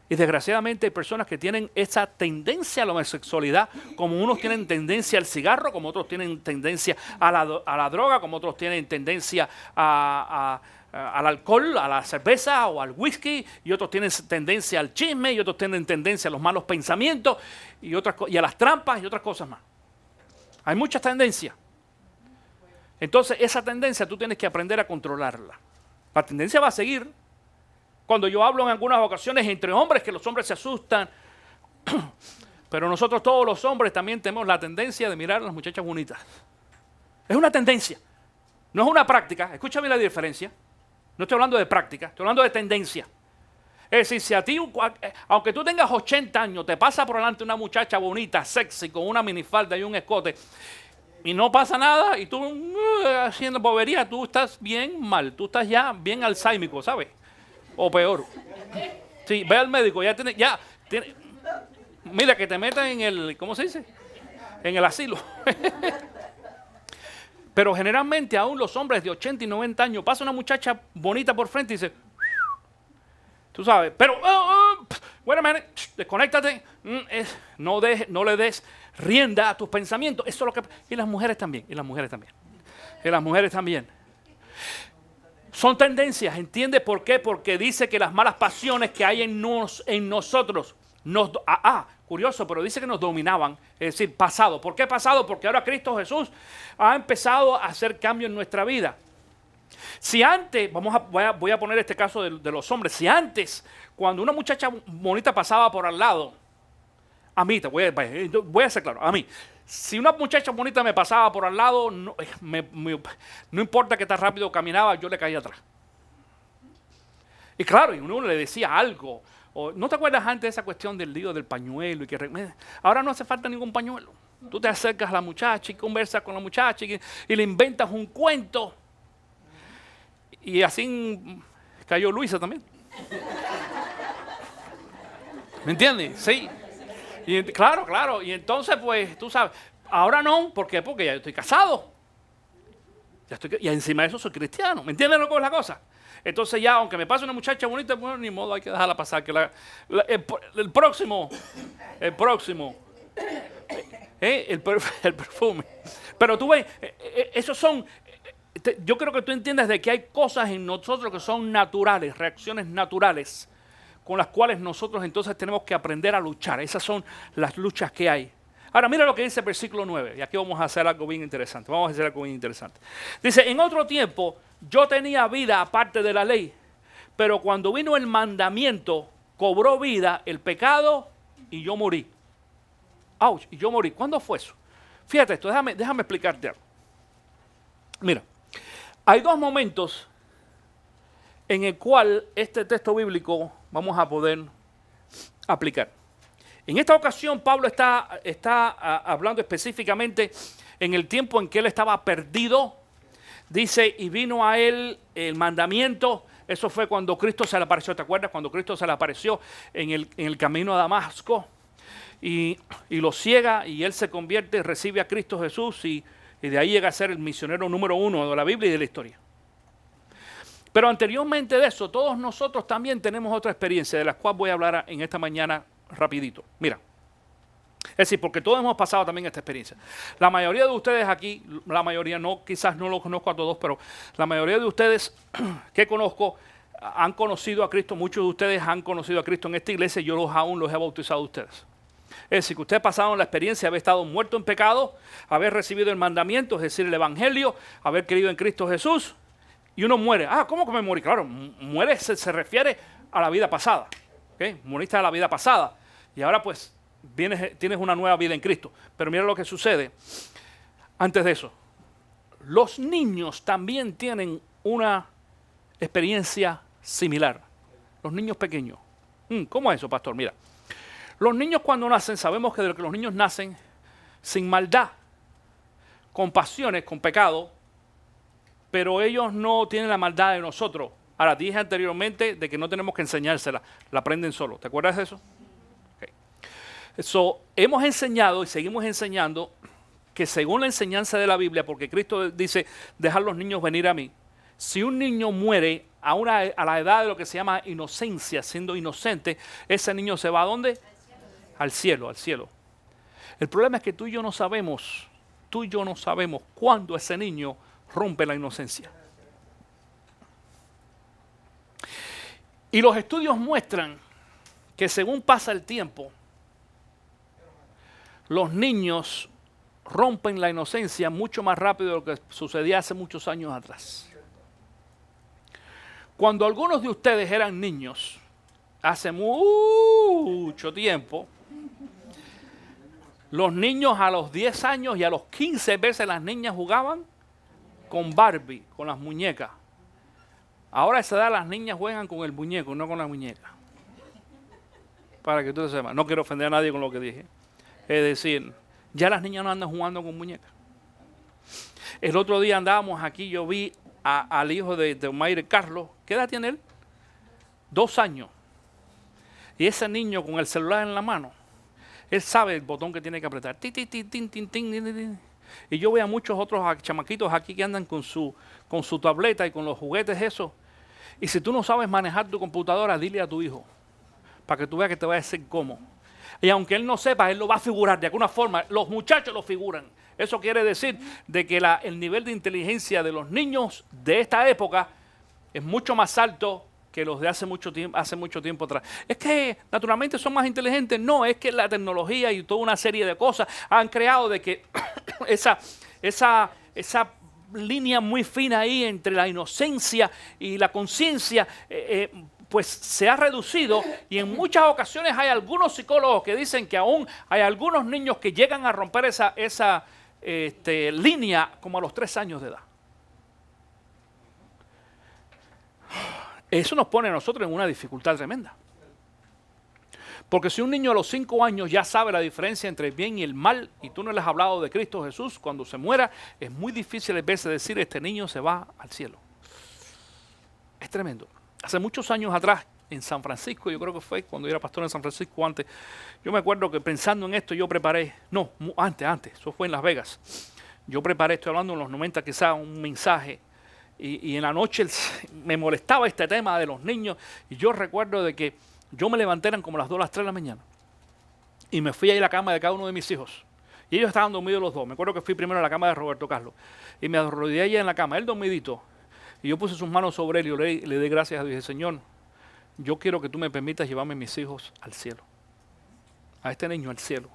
Y desgraciadamente hay personas que tienen esa tendencia a la homosexualidad, como unos tienen tendencia al cigarro, como otros tienen tendencia a la droga, como otros tienen tendencia al alcohol, a la cerveza o al whisky, y otros tienen tendencia al chisme, y otros tienen tendencia a los malos pensamientos, y a las trampas y otras cosas más. Hay muchas tendencias. Entonces esa tendencia tú tienes que aprender a controlarla. La tendencia va a seguir. Cuando yo hablo en algunas ocasiones entre hombres, que los hombres se asustan, pero nosotros todos los hombres también tenemos la tendencia de mirar a las muchachas bonitas. Es una tendencia, no es una práctica. Escúchame la diferencia. No estoy hablando de práctica, estoy hablando de tendencia. Es decir, si a ti, aunque tú tengas 80 años, te pasa por delante una muchacha bonita, sexy, con una minifalda y un escote, y no pasa nada, y tú haciendo bobería, tú estás bien mal, tú estás ya bien alzheimer, ¿sabes? O peor. Sí, ve al médico, mira que te metan en el, ¿cómo se dice? En el asilo. Pero generalmente aún los hombres de 80 y 90 años, pasa una muchacha bonita por frente y dice, tú sabes, pero, wait a minute, desconéctate, no le des rienda a tus pensamientos. Eso es lo que, y las mujeres también. Son tendencias, ¿entiendes por qué? Porque dice que las malas pasiones que hay en nosotros, curioso, pero dice que nos dominaban, es decir, pasado. ¿Por qué pasado? Porque ahora Cristo Jesús ha empezado a hacer cambio en nuestra vida. Si antes, voy a poner este caso de los hombres, si antes, cuando una muchacha bonita pasaba por al lado, a mí, voy a ser claro, a mí, si una muchacha bonita me pasaba por al lado, no importa qué tan rápido caminaba, yo le caía atrás. Y claro, y uno le decía algo. ¿No te acuerdas antes de esa cuestión del lío del pañuelo? Ahora no hace falta ningún pañuelo. Tú te acercas a la muchacha y conversas con la muchacha y le inventas un cuento. Y así cayó Luisa también. ¿Me entiendes? Sí. Y claro. Y entonces, pues, tú sabes, ahora no. ¿Por qué? Porque ya estoy casado. Y encima de eso soy cristiano. ¿Me entiendes lo que es la cosa? Entonces ya, aunque me pase una muchacha bonita, bueno, ni modo, hay que dejarla pasar. Que el próximo, el perfume. Pero tú ves, esos son, yo creo que tú entiendes de que hay cosas en nosotros que son naturales, reacciones naturales, con las cuales nosotros entonces tenemos que aprender a luchar. Esas son las luchas que hay. Ahora, mira lo que dice el versículo 9, y aquí vamos a hacer algo bien interesante. Dice, en otro tiempo, yo tenía vida aparte de la ley, pero cuando vino el mandamiento, cobró vida el pecado y yo morí. ¡Auch! Y yo morí. ¿Cuándo fue eso? Fíjate esto, déjame explicarte algo. Mira, hay dos momentos en el cual este texto bíblico vamos a poder aplicar. En esta ocasión, Pablo está hablando específicamente en el tiempo en que él estaba perdido. Dice, y vino a él el mandamiento. Eso fue cuando Cristo se le apareció. ¿Te acuerdas? Cuando Cristo se le apareció en el camino a Damasco. Y lo ciega y él se convierte, recibe a Cristo Jesús y de ahí llega a ser el misionero número 1 de la Biblia y de la historia. Pero anteriormente de eso, todos nosotros también tenemos otra experiencia de la cual voy a hablar en esta mañana rapidito. Mira, es decir, porque todos hemos pasado también esta experiencia. La mayoría de ustedes aquí, la mayoría no, quizás no los conozco a todos, pero la mayoría de ustedes que conozco han conocido a Cristo. Muchos de ustedes han conocido a Cristo en esta iglesia. Yo aún los he bautizado a ustedes. Es decir, que ustedes pasaron la experiencia de haber estado muerto en pecado, haber recibido el mandamiento, es decir, el evangelio, haber creído en Cristo Jesús, y uno muere. ¿Cómo que me morí? Claro, muere se refiere a la vida pasada. ¿Okay? Moriste a la vida pasada y ahora pues tienes una nueva vida en Cristo. Pero mira lo que sucede antes de eso. Los niños también tienen una experiencia similar. Los niños pequeños. ¿Cómo es eso, pastor? Mira, los niños cuando nacen, sabemos que los niños nacen sin maldad, con pasiones, con pecado, pero ellos no tienen la maldad de nosotros. Ahora, dije anteriormente de que no tenemos que enseñársela, la aprenden solo. ¿Te acuerdas de eso? Okay. Hemos enseñado y seguimos enseñando que según la enseñanza de la Biblia, porque Cristo dice, dejad los niños venir a mí. Si un niño muere a la edad de lo que se llama inocencia, siendo inocente, ese niño se va ¿a dónde? Al cielo, al cielo. El problema es que tú y yo no sabemos cuándo ese niño rompe la inocencia. Y los estudios muestran que según pasa el tiempo, los niños rompen la inocencia mucho más rápido de lo que sucedía hace muchos años atrás. Cuando algunos de ustedes eran niños, hace mucho tiempo, los niños a los 10 años y a los 15 veces las niñas jugaban con Barbie, con las muñecas. Ahora a esa edad las niñas juegan con el muñeco, no con la muñeca. Para que tú sepas, no quiero ofender a nadie con lo que dije. Es decir, ya las niñas no andan jugando con muñecas. El otro día andábamos aquí, yo vi al hijo de Mayre Carlos. ¿Qué edad tiene él? 2 años. Y ese niño con el celular en la mano, él sabe el botón que tiene que apretar. Tin, tin, tin, tin, tin, tin, tin, tin. Y yo veo a muchos otros chamaquitos aquí que andan con su tableta y con los juguetes esos. Y si tú no sabes manejar tu computadora, dile a tu hijo, para que tú veas que te va a decir cómo. Y aunque él no sepa, él lo va a figurar de alguna forma. Los muchachos lo figuran. Eso quiere decir de que el nivel de inteligencia de los niños de esta época es mucho más alto que los de hace mucho tiempo atrás. ¿Es que naturalmente son más inteligentes? No, es que la tecnología y toda una serie de cosas han creado de que esa línea muy fina ahí entre la inocencia y la conciencia pues se ha reducido, y en muchas ocasiones hay algunos psicólogos que dicen que aún hay algunos niños que llegan a romper esa línea como a los 3 años de edad. Eso nos pone a nosotros en una dificultad tremenda. Porque si un niño a los 5 años ya sabe la diferencia entre el bien y el mal, y tú no le has hablado de Cristo Jesús, cuando se muera, es muy difícil a veces decir, este niño se va al cielo. Es tremendo. Hace muchos años atrás, en San Francisco, yo creo que fue cuando yo era pastor en San Francisco antes, yo me acuerdo que pensando en esto yo preparé, no, antes, eso fue en Las Vegas, yo preparé, estoy hablando en los 90 quizás, un mensaje, y en la noche me molestaba este tema de los niños, y yo recuerdo de que yo me levanté, eran como las 2 o las 3 de la mañana, y me fui a ir a la cama de cada uno de mis hijos, y ellos estaban dormidos los dos. Me acuerdo que fui primero a la cama de Roberto Carlos, y me arrodillé allá en la cama, él dormidito, y yo puse sus manos sobre él y le di gracias a Dios. Dije, Señor, yo quiero que tú me permitas llevarme a mis hijos al cielo, a este niño al cielo.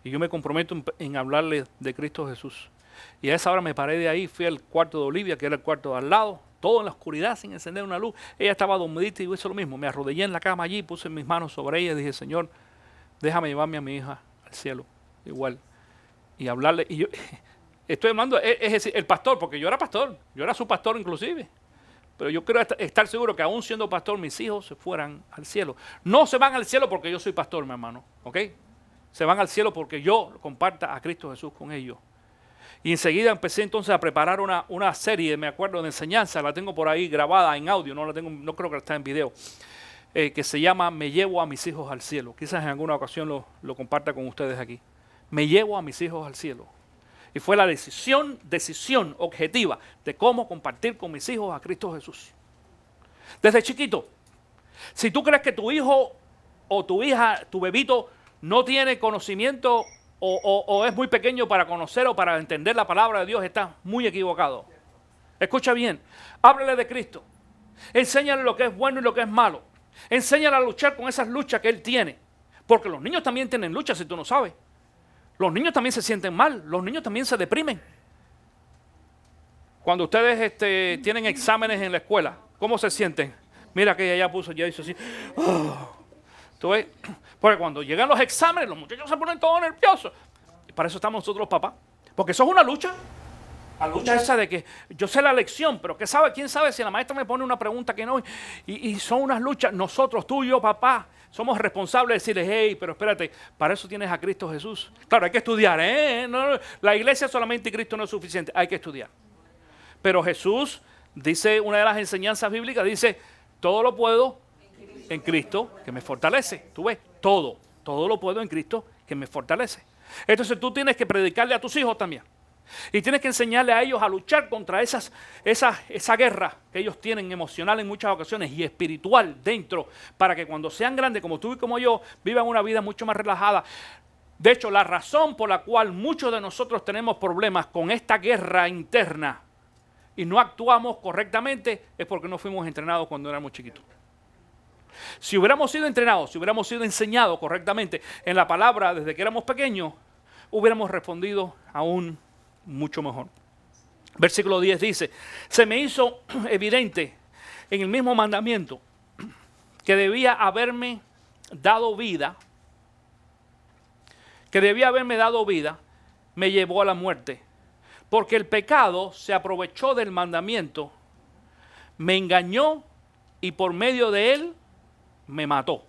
Y yo me comprometo en hablarle de Cristo Jesús. Y a esa hora me paré de ahí, fui al cuarto de Olivia, que era el cuarto de al lado, todo en la oscuridad, sin encender una luz. Ella estaba dormidita y yo hice lo mismo. Me arrodillé en la cama allí, puse mis manos sobre ella y dije, Señor, déjame llevarme a mi hija al cielo, igual. Y hablarle, y yo estoy hablando, es decir, el pastor, porque yo era su pastor inclusive. Pero yo quiero estar seguro que aún siendo pastor, mis hijos se fueran al cielo. No se van al cielo porque yo soy pastor, mi hermano, ¿ok? Se van al cielo porque yo comparta a Cristo Jesús con ellos. Y enseguida empecé entonces a preparar una serie, me acuerdo, de enseñanza, la tengo por ahí grabada en audio, no creo que está en video, que se llama Me llevo a mis hijos al cielo. Quizás en alguna ocasión lo comparta con ustedes aquí. Me llevo a mis hijos al cielo. Y fue la decisión objetiva de cómo compartir con mis hijos a Cristo Jesús. Desde chiquito, si tú crees que tu hijo o tu hija, tu bebito, no tiene conocimiento o es muy pequeño para conocer o para entender la palabra de Dios, estás muy equivocado. Escucha bien, háblale de Cristo. Enséñale lo que es bueno y lo que es malo. Enséñale a luchar con esas luchas que él tiene. Porque los niños también tienen luchas, si tú no sabes. Los niños también se sienten mal, los niños también se deprimen. Cuando ustedes tienen exámenes en la escuela, ¿cómo se sienten? Mira que ella ya hizo así. Oh. ¿Tú ves? Porque cuando llegan los exámenes, los muchachos se ponen todos nerviosos. Y para eso estamos nosotros los papás. Porque eso es una lucha. La lucha esa de que yo sé la lección, pero ¿quién sabe si la maestra me pone una pregunta que no? Y son unas luchas. Nosotros, tú y yo, papá, somos responsables de decirles, hey, pero espérate, para eso tienes a Cristo Jesús. Claro, hay que estudiar, No, la iglesia solamente y Cristo no es suficiente, hay que estudiar. Pero Jesús dice, una de las enseñanzas bíblicas, dice, todo lo puedo en Cristo que me fortalece. Tú ves, todo lo puedo en Cristo que me fortalece. Entonces tú tienes que predicarle a tus hijos también. Y tienes que enseñarle a ellos a luchar contra esa guerra que ellos tienen emocional en muchas ocasiones y espiritual dentro, para que cuando sean grandes como tú y como yo, vivan una vida mucho más relajada. De hecho, la razón por la cual muchos de nosotros tenemos problemas con esta guerra interna y no actuamos correctamente es porque no fuimos entrenados cuando éramos chiquitos. Si hubiéramos sido entrenados, si hubiéramos sido enseñados correctamente en la palabra desde que éramos pequeños, hubiéramos respondido aún mucho mejor. Versículo 10 dice, se me hizo evidente en el mismo mandamiento que debía haberme dado vida, me llevó a la muerte, porque el pecado se aprovechó del mandamiento, me engañó y por medio de él me mató.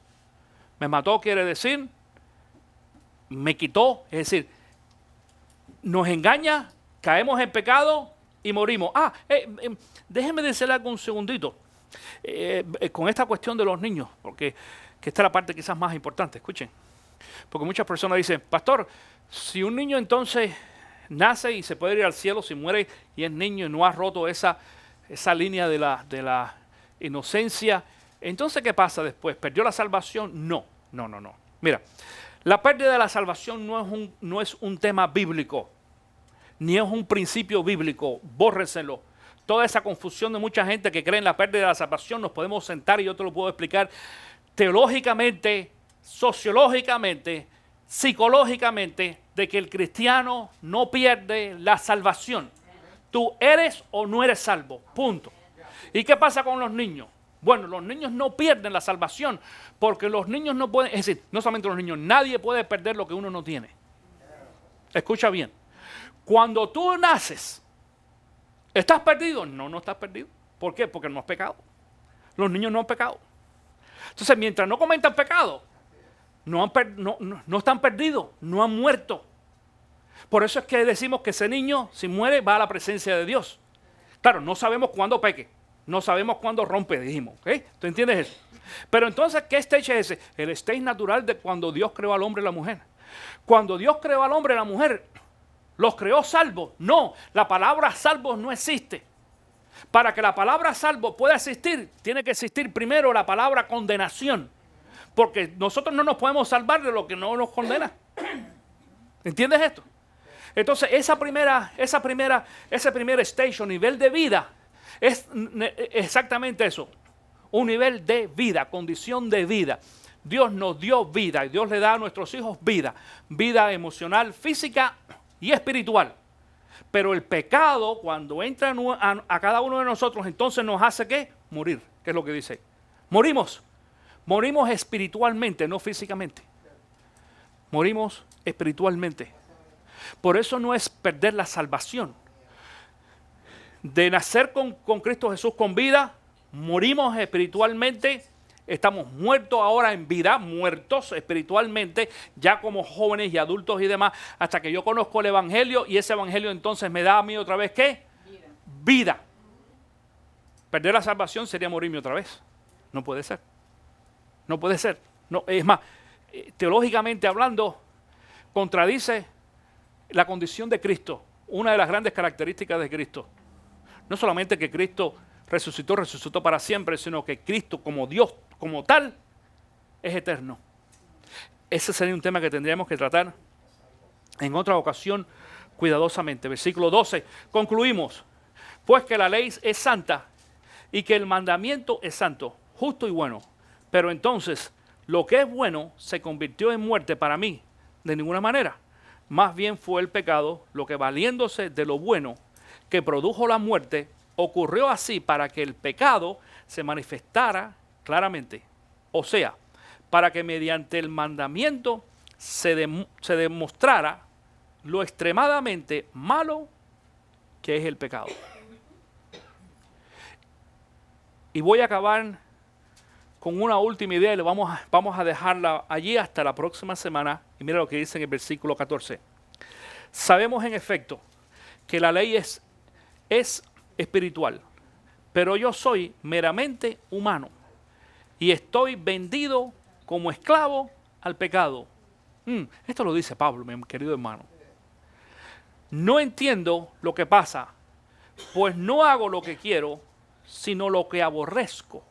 Me mató quiere decir, me quitó, es decir, nos engaña, caemos en pecado y morimos. Déjenme decirle algo un segundito con esta cuestión de los niños, porque que esta es la parte quizás más importante, escuchen. Porque muchas personas dicen, pastor, si un niño entonces nace y se puede ir al cielo si muere y es niño y no ha roto esa línea de la inocencia, entonces ¿qué pasa después? ¿Perdió la salvación? No. Mira, la pérdida de la salvación no es un tema bíblico, ni es un principio bíblico, bórrenselo. Toda esa confusión de mucha gente que cree en la pérdida de la salvación, nos podemos sentar y yo te lo puedo explicar teológicamente, sociológicamente, psicológicamente, de que el cristiano no pierde la salvación. Tú eres o no eres salvo, punto. ¿Y qué pasa con los niños? Bueno, los niños no pierden la salvación porque los niños no pueden, es decir, no solamente los niños, nadie puede perder lo que uno no tiene. Escucha bien. Cuando tú naces, ¿estás perdido? No estás perdido. ¿Por qué? Porque no has pecado. Los niños no han pecado. Entonces, mientras no cometan pecado, no están perdidos, no han muerto. Por eso es que decimos que ese niño, si muere, va a la presencia de Dios. Claro, no sabemos cuándo peque, no sabemos cuándo rompe, dijimos. ¿Okay? ¿Tú entiendes eso? Pero entonces, ¿qué stage es ese? El stage natural de cuando Dios creó al hombre y la mujer. Cuando Dios creó al hombre y la mujer, ¿los creó salvos? No, la palabra salvos no existe. Para que la palabra salvo pueda existir, tiene que existir primero la palabra condenación. Porque nosotros no nos podemos salvar de lo que no nos condena. ¿Entiendes esto? Entonces, ese primer stage o nivel de vida es exactamente eso. Un nivel de vida, condición de vida. Dios nos dio vida y Dios le da a nuestros hijos vida. Vida emocional, física y espiritual. Pero el pecado, cuando entra a cada uno de nosotros, entonces nos hace ¿qué? Morir. ¿Qué es lo que dice? Morimos. Morimos espiritualmente, no físicamente. Morimos espiritualmente. Por eso no es perder la salvación. De nacer con Cristo Jesús con vida, morimos espiritualmente. Estamos muertos ahora en vida, muertos espiritualmente, ya como jóvenes y adultos y demás, hasta que yo conozco el Evangelio y ese Evangelio entonces me da a mí otra vez ¿qué? Vida. Perder la salvación sería morirme otra vez. No puede ser. No puede ser. No, es más, teológicamente hablando, contradice la condición de Cristo. Una de las grandes características de Cristo. No solamente que Cristo resucitó para siempre, sino que Cristo como Dios, como tal, es eterno. Ese sería un tema que tendríamos que tratar en otra ocasión cuidadosamente. Versículo 12, concluimos, pues que la ley es santa y que el mandamiento es santo, justo y bueno. Pero entonces, lo que es bueno se convirtió en muerte para mí, de ninguna manera. Más bien fue el pecado lo que valiéndose de lo bueno que produjo la muerte, ocurrió así para que el pecado se manifestara claramente. O sea, para que mediante el mandamiento se demostrara lo extremadamente malo que es el pecado. Y voy a acabar con una última idea y vamos a dejarla allí hasta la próxima semana. Y mira lo que dice en el versículo 14. Sabemos en efecto que la ley es espiritual, pero yo soy meramente humano y estoy vendido como esclavo al pecado. Esto lo dice Pablo, mi querido hermano. No entiendo lo que pasa, pues no hago lo que quiero, sino lo que aborrezco.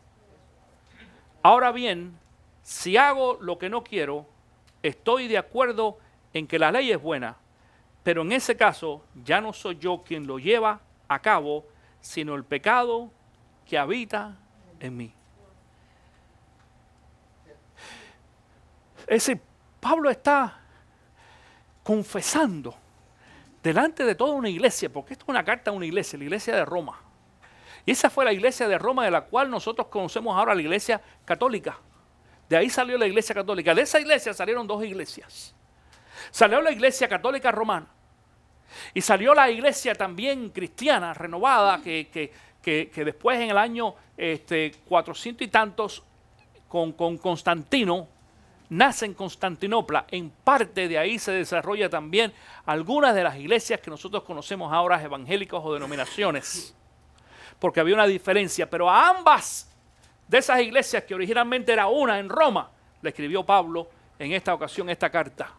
Ahora bien, si hago lo que no quiero, estoy de acuerdo en que la ley es buena, pero en ese caso ya no soy yo quien lo lleva a cabo, sino el pecado que habita en mí. Es decir, Pablo está confesando delante de toda una iglesia, porque esto es una carta a una iglesia, la iglesia de Roma. Y esa fue la iglesia de Roma de la cual nosotros conocemos ahora la iglesia católica. De ahí salió la iglesia católica. De esa iglesia salieron dos iglesias. Salió la iglesia católica romana y salió la iglesia también cristiana renovada que después en el año 400 y tantos con Constantino nace en Constantinopla. En parte de ahí se desarrolla también algunas de las iglesias que nosotros conocemos ahora evangélicas o denominaciones, porque había una diferencia, pero a ambas de esas iglesias, que originalmente era una en Roma, le escribió Pablo en esta ocasión esta carta.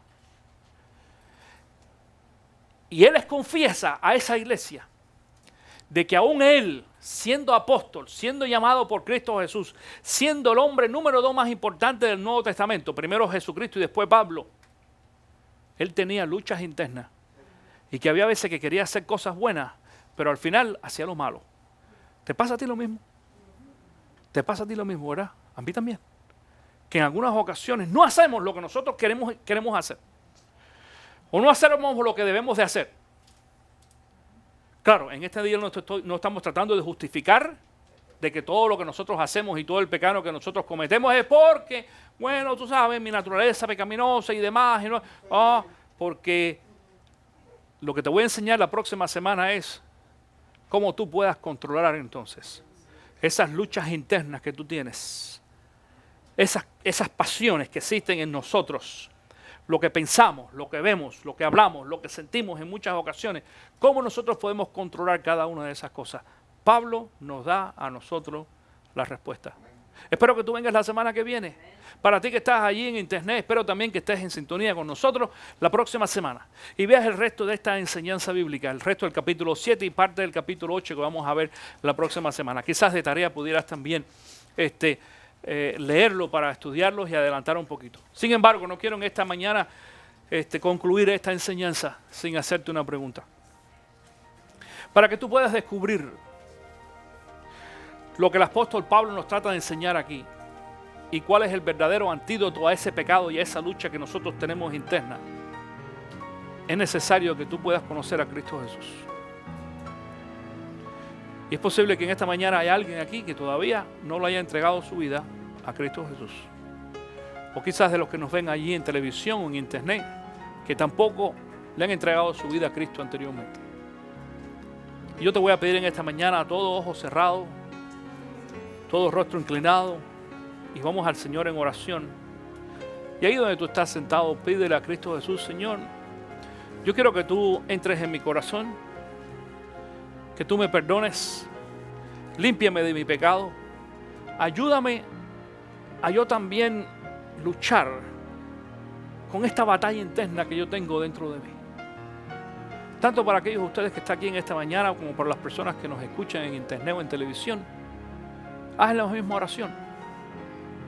Y él les confiesa a esa iglesia de que aún él, siendo apóstol, siendo llamado por Cristo Jesús, siendo el hombre número 2 más importante del Nuevo Testamento, primero Jesucristo y después Pablo, él tenía luchas internas y que había veces que quería hacer cosas buenas, pero al final hacía lo malo. ¿Te pasa a ti lo mismo? ¿Te pasa a ti lo mismo, verdad? A mí también. Que en algunas ocasiones no hacemos lo que nosotros queremos hacer. O no hacemos lo que debemos de hacer. Claro, en este día no estamos tratando de justificar de que todo lo que nosotros hacemos y todo el pecado que nosotros cometemos es porque, bueno, tú sabes, mi naturaleza pecaminosa y demás. Porque lo que te voy a enseñar la próxima semana es cómo tú puedas controlar entonces esas luchas internas que tú tienes, esas pasiones que existen en nosotros, lo que pensamos, lo que vemos, lo que hablamos, lo que sentimos en muchas ocasiones, cómo nosotros podemos controlar cada una de esas cosas. Pablo nos da a nosotros la respuesta. Espero que tú vengas la semana que viene. Para ti que estás allí en internet, espero también que estés en sintonía con nosotros la próxima semana y veas el resto de esta enseñanza bíblica, el resto del capítulo 7 y parte del capítulo 8 que vamos a ver la próxima semana. Quizás de tarea pudieras también leerlo para estudiarlos y adelantar un poquito. Sin embargo, no quiero en esta mañana concluir esta enseñanza sin hacerte una pregunta. Para que tú puedas descubrir lo que el apóstol Pablo nos trata de enseñar aquí y cuál es el verdadero antídoto a ese pecado y a esa lucha que nosotros tenemos interna, es necesario que tú puedas conocer a Cristo Jesús. Y es posible que en esta mañana haya alguien aquí que todavía no le haya entregado su vida a Cristo Jesús. O quizás de los que nos ven allí en televisión o en internet, que tampoco le han entregado su vida a Cristo anteriormente. Y yo te voy a pedir en esta mañana, a todo ojo cerrado, todo rostro inclinado, y vamos al Señor en oración. Y ahí donde tú estás sentado, pídele a Cristo Jesús: Señor, yo quiero que tú entres en mi corazón, que tú me perdones, límpiame de mi pecado, ayúdame a yo también luchar con esta batalla interna que yo tengo dentro de mí. Tanto para aquellos de ustedes que están aquí en esta mañana como para las personas que nos escuchan en internet o en televisión, haz la misma oración.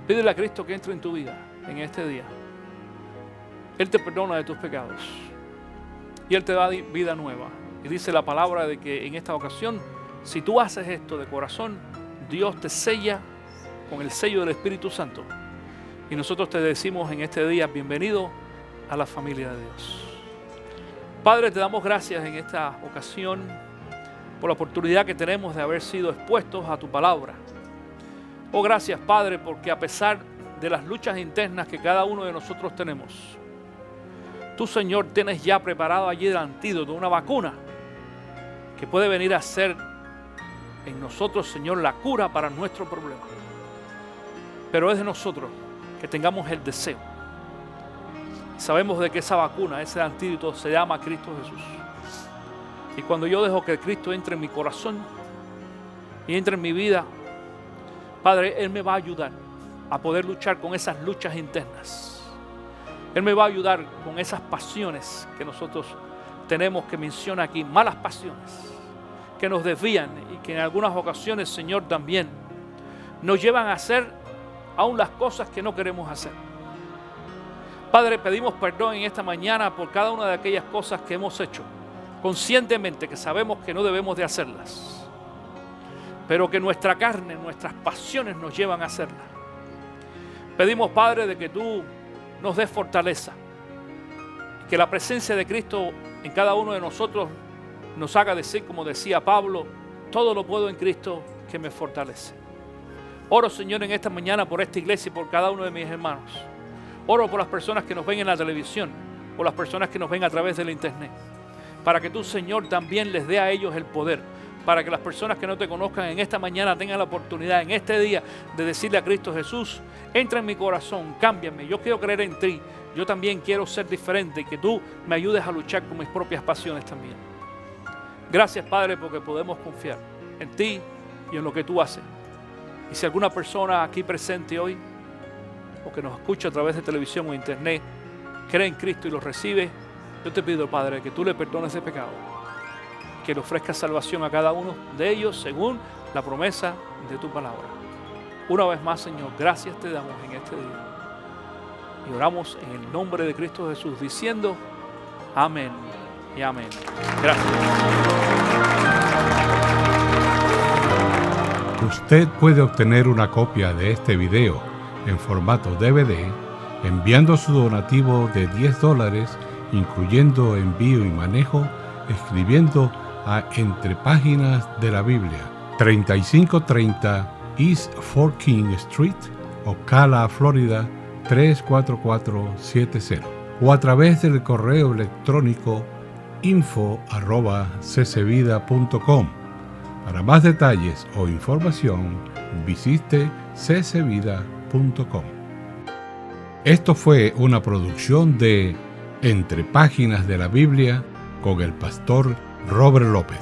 Pídele a Cristo que entre en tu vida en este día. Él te perdona de tus pecados y Él te da vida nueva. Y dice la palabra de que en esta ocasión, si tú haces esto de corazón, Dios te sella con el sello del Espíritu Santo. Y nosotros te decimos en este día: bienvenido a la familia de Dios. Padre, te damos gracias en esta ocasión por la oportunidad que tenemos de haber sido expuestos a tu palabra. Oh, gracias, Padre, porque a pesar de las luchas internas que cada uno de nosotros tenemos, tú, Señor, tienes ya preparado allí el antídoto, una vacuna que puede venir a ser en nosotros, Señor, la cura para nuestro problema. Pero es de nosotros que tengamos el deseo. Sabemos de que esa vacuna, ese antídoto se llama Cristo Jesús. Y cuando yo dejo que Cristo entre en mi corazón y entre en mi vida, Padre, Él me va a ayudar a poder luchar con esas luchas internas. Él me va a ayudar con esas pasiones que nosotros tenemos, que menciona aquí, malas pasiones, que nos desvían y que en algunas ocasiones, Señor, también nos llevan a hacer aún las cosas que no queremos hacer. Padre, pedimos perdón en esta mañana por cada una de aquellas cosas que hemos hecho, conscientemente, que sabemos que no debemos de hacerlas, pero que nuestra carne, nuestras pasiones nos llevan a hacerlas. Pedimos, Padre, de que tú nos des fortaleza Que la presencia de Cristo en cada uno de nosotros nos haga decir, como decía Pablo, todo lo puedo en Cristo que me fortalece. Oro, Señor, en esta mañana por esta iglesia y por cada uno de mis hermanos. Oro por las personas que nos ven en la televisión, por las personas que nos ven a través del internet, para que tú, Señor, también les dé a ellos el poder, para que las personas que no te conozcan en esta mañana tengan la oportunidad en este día de decirle a Cristo Jesús: entra en mi corazón, cámbiame, yo quiero creer en ti, yo también quiero ser diferente y que tú me ayudes a luchar con mis propias pasiones también. Gracias, Padre, porque podemos confiar en ti y en lo que tú haces. Y si alguna persona aquí presente hoy, o que nos escucha a través de televisión o internet, cree en Cristo y lo recibe, yo te pido, Padre, que tú le perdones ese pecado, que le ofrezcas salvación a cada uno de ellos según la promesa de tu palabra. Una vez más, Señor, gracias te damos en este día. Y oramos en el nombre de Cristo Jesús, diciendo amén y amén. Gracias. Usted puede obtener una copia de este video en formato DVD enviando su donativo de $10, incluyendo envío y manejo, escribiendo a Entre Páginas de la Biblia, 3530 East Fort King Street, Ocala, Florida 34470, o a través del correo electrónico info@ccvida.com. Para más detalles o información, visite ccvida.com. Esto fue una producción de Entre Páginas de la Biblia con el pastor Robert López.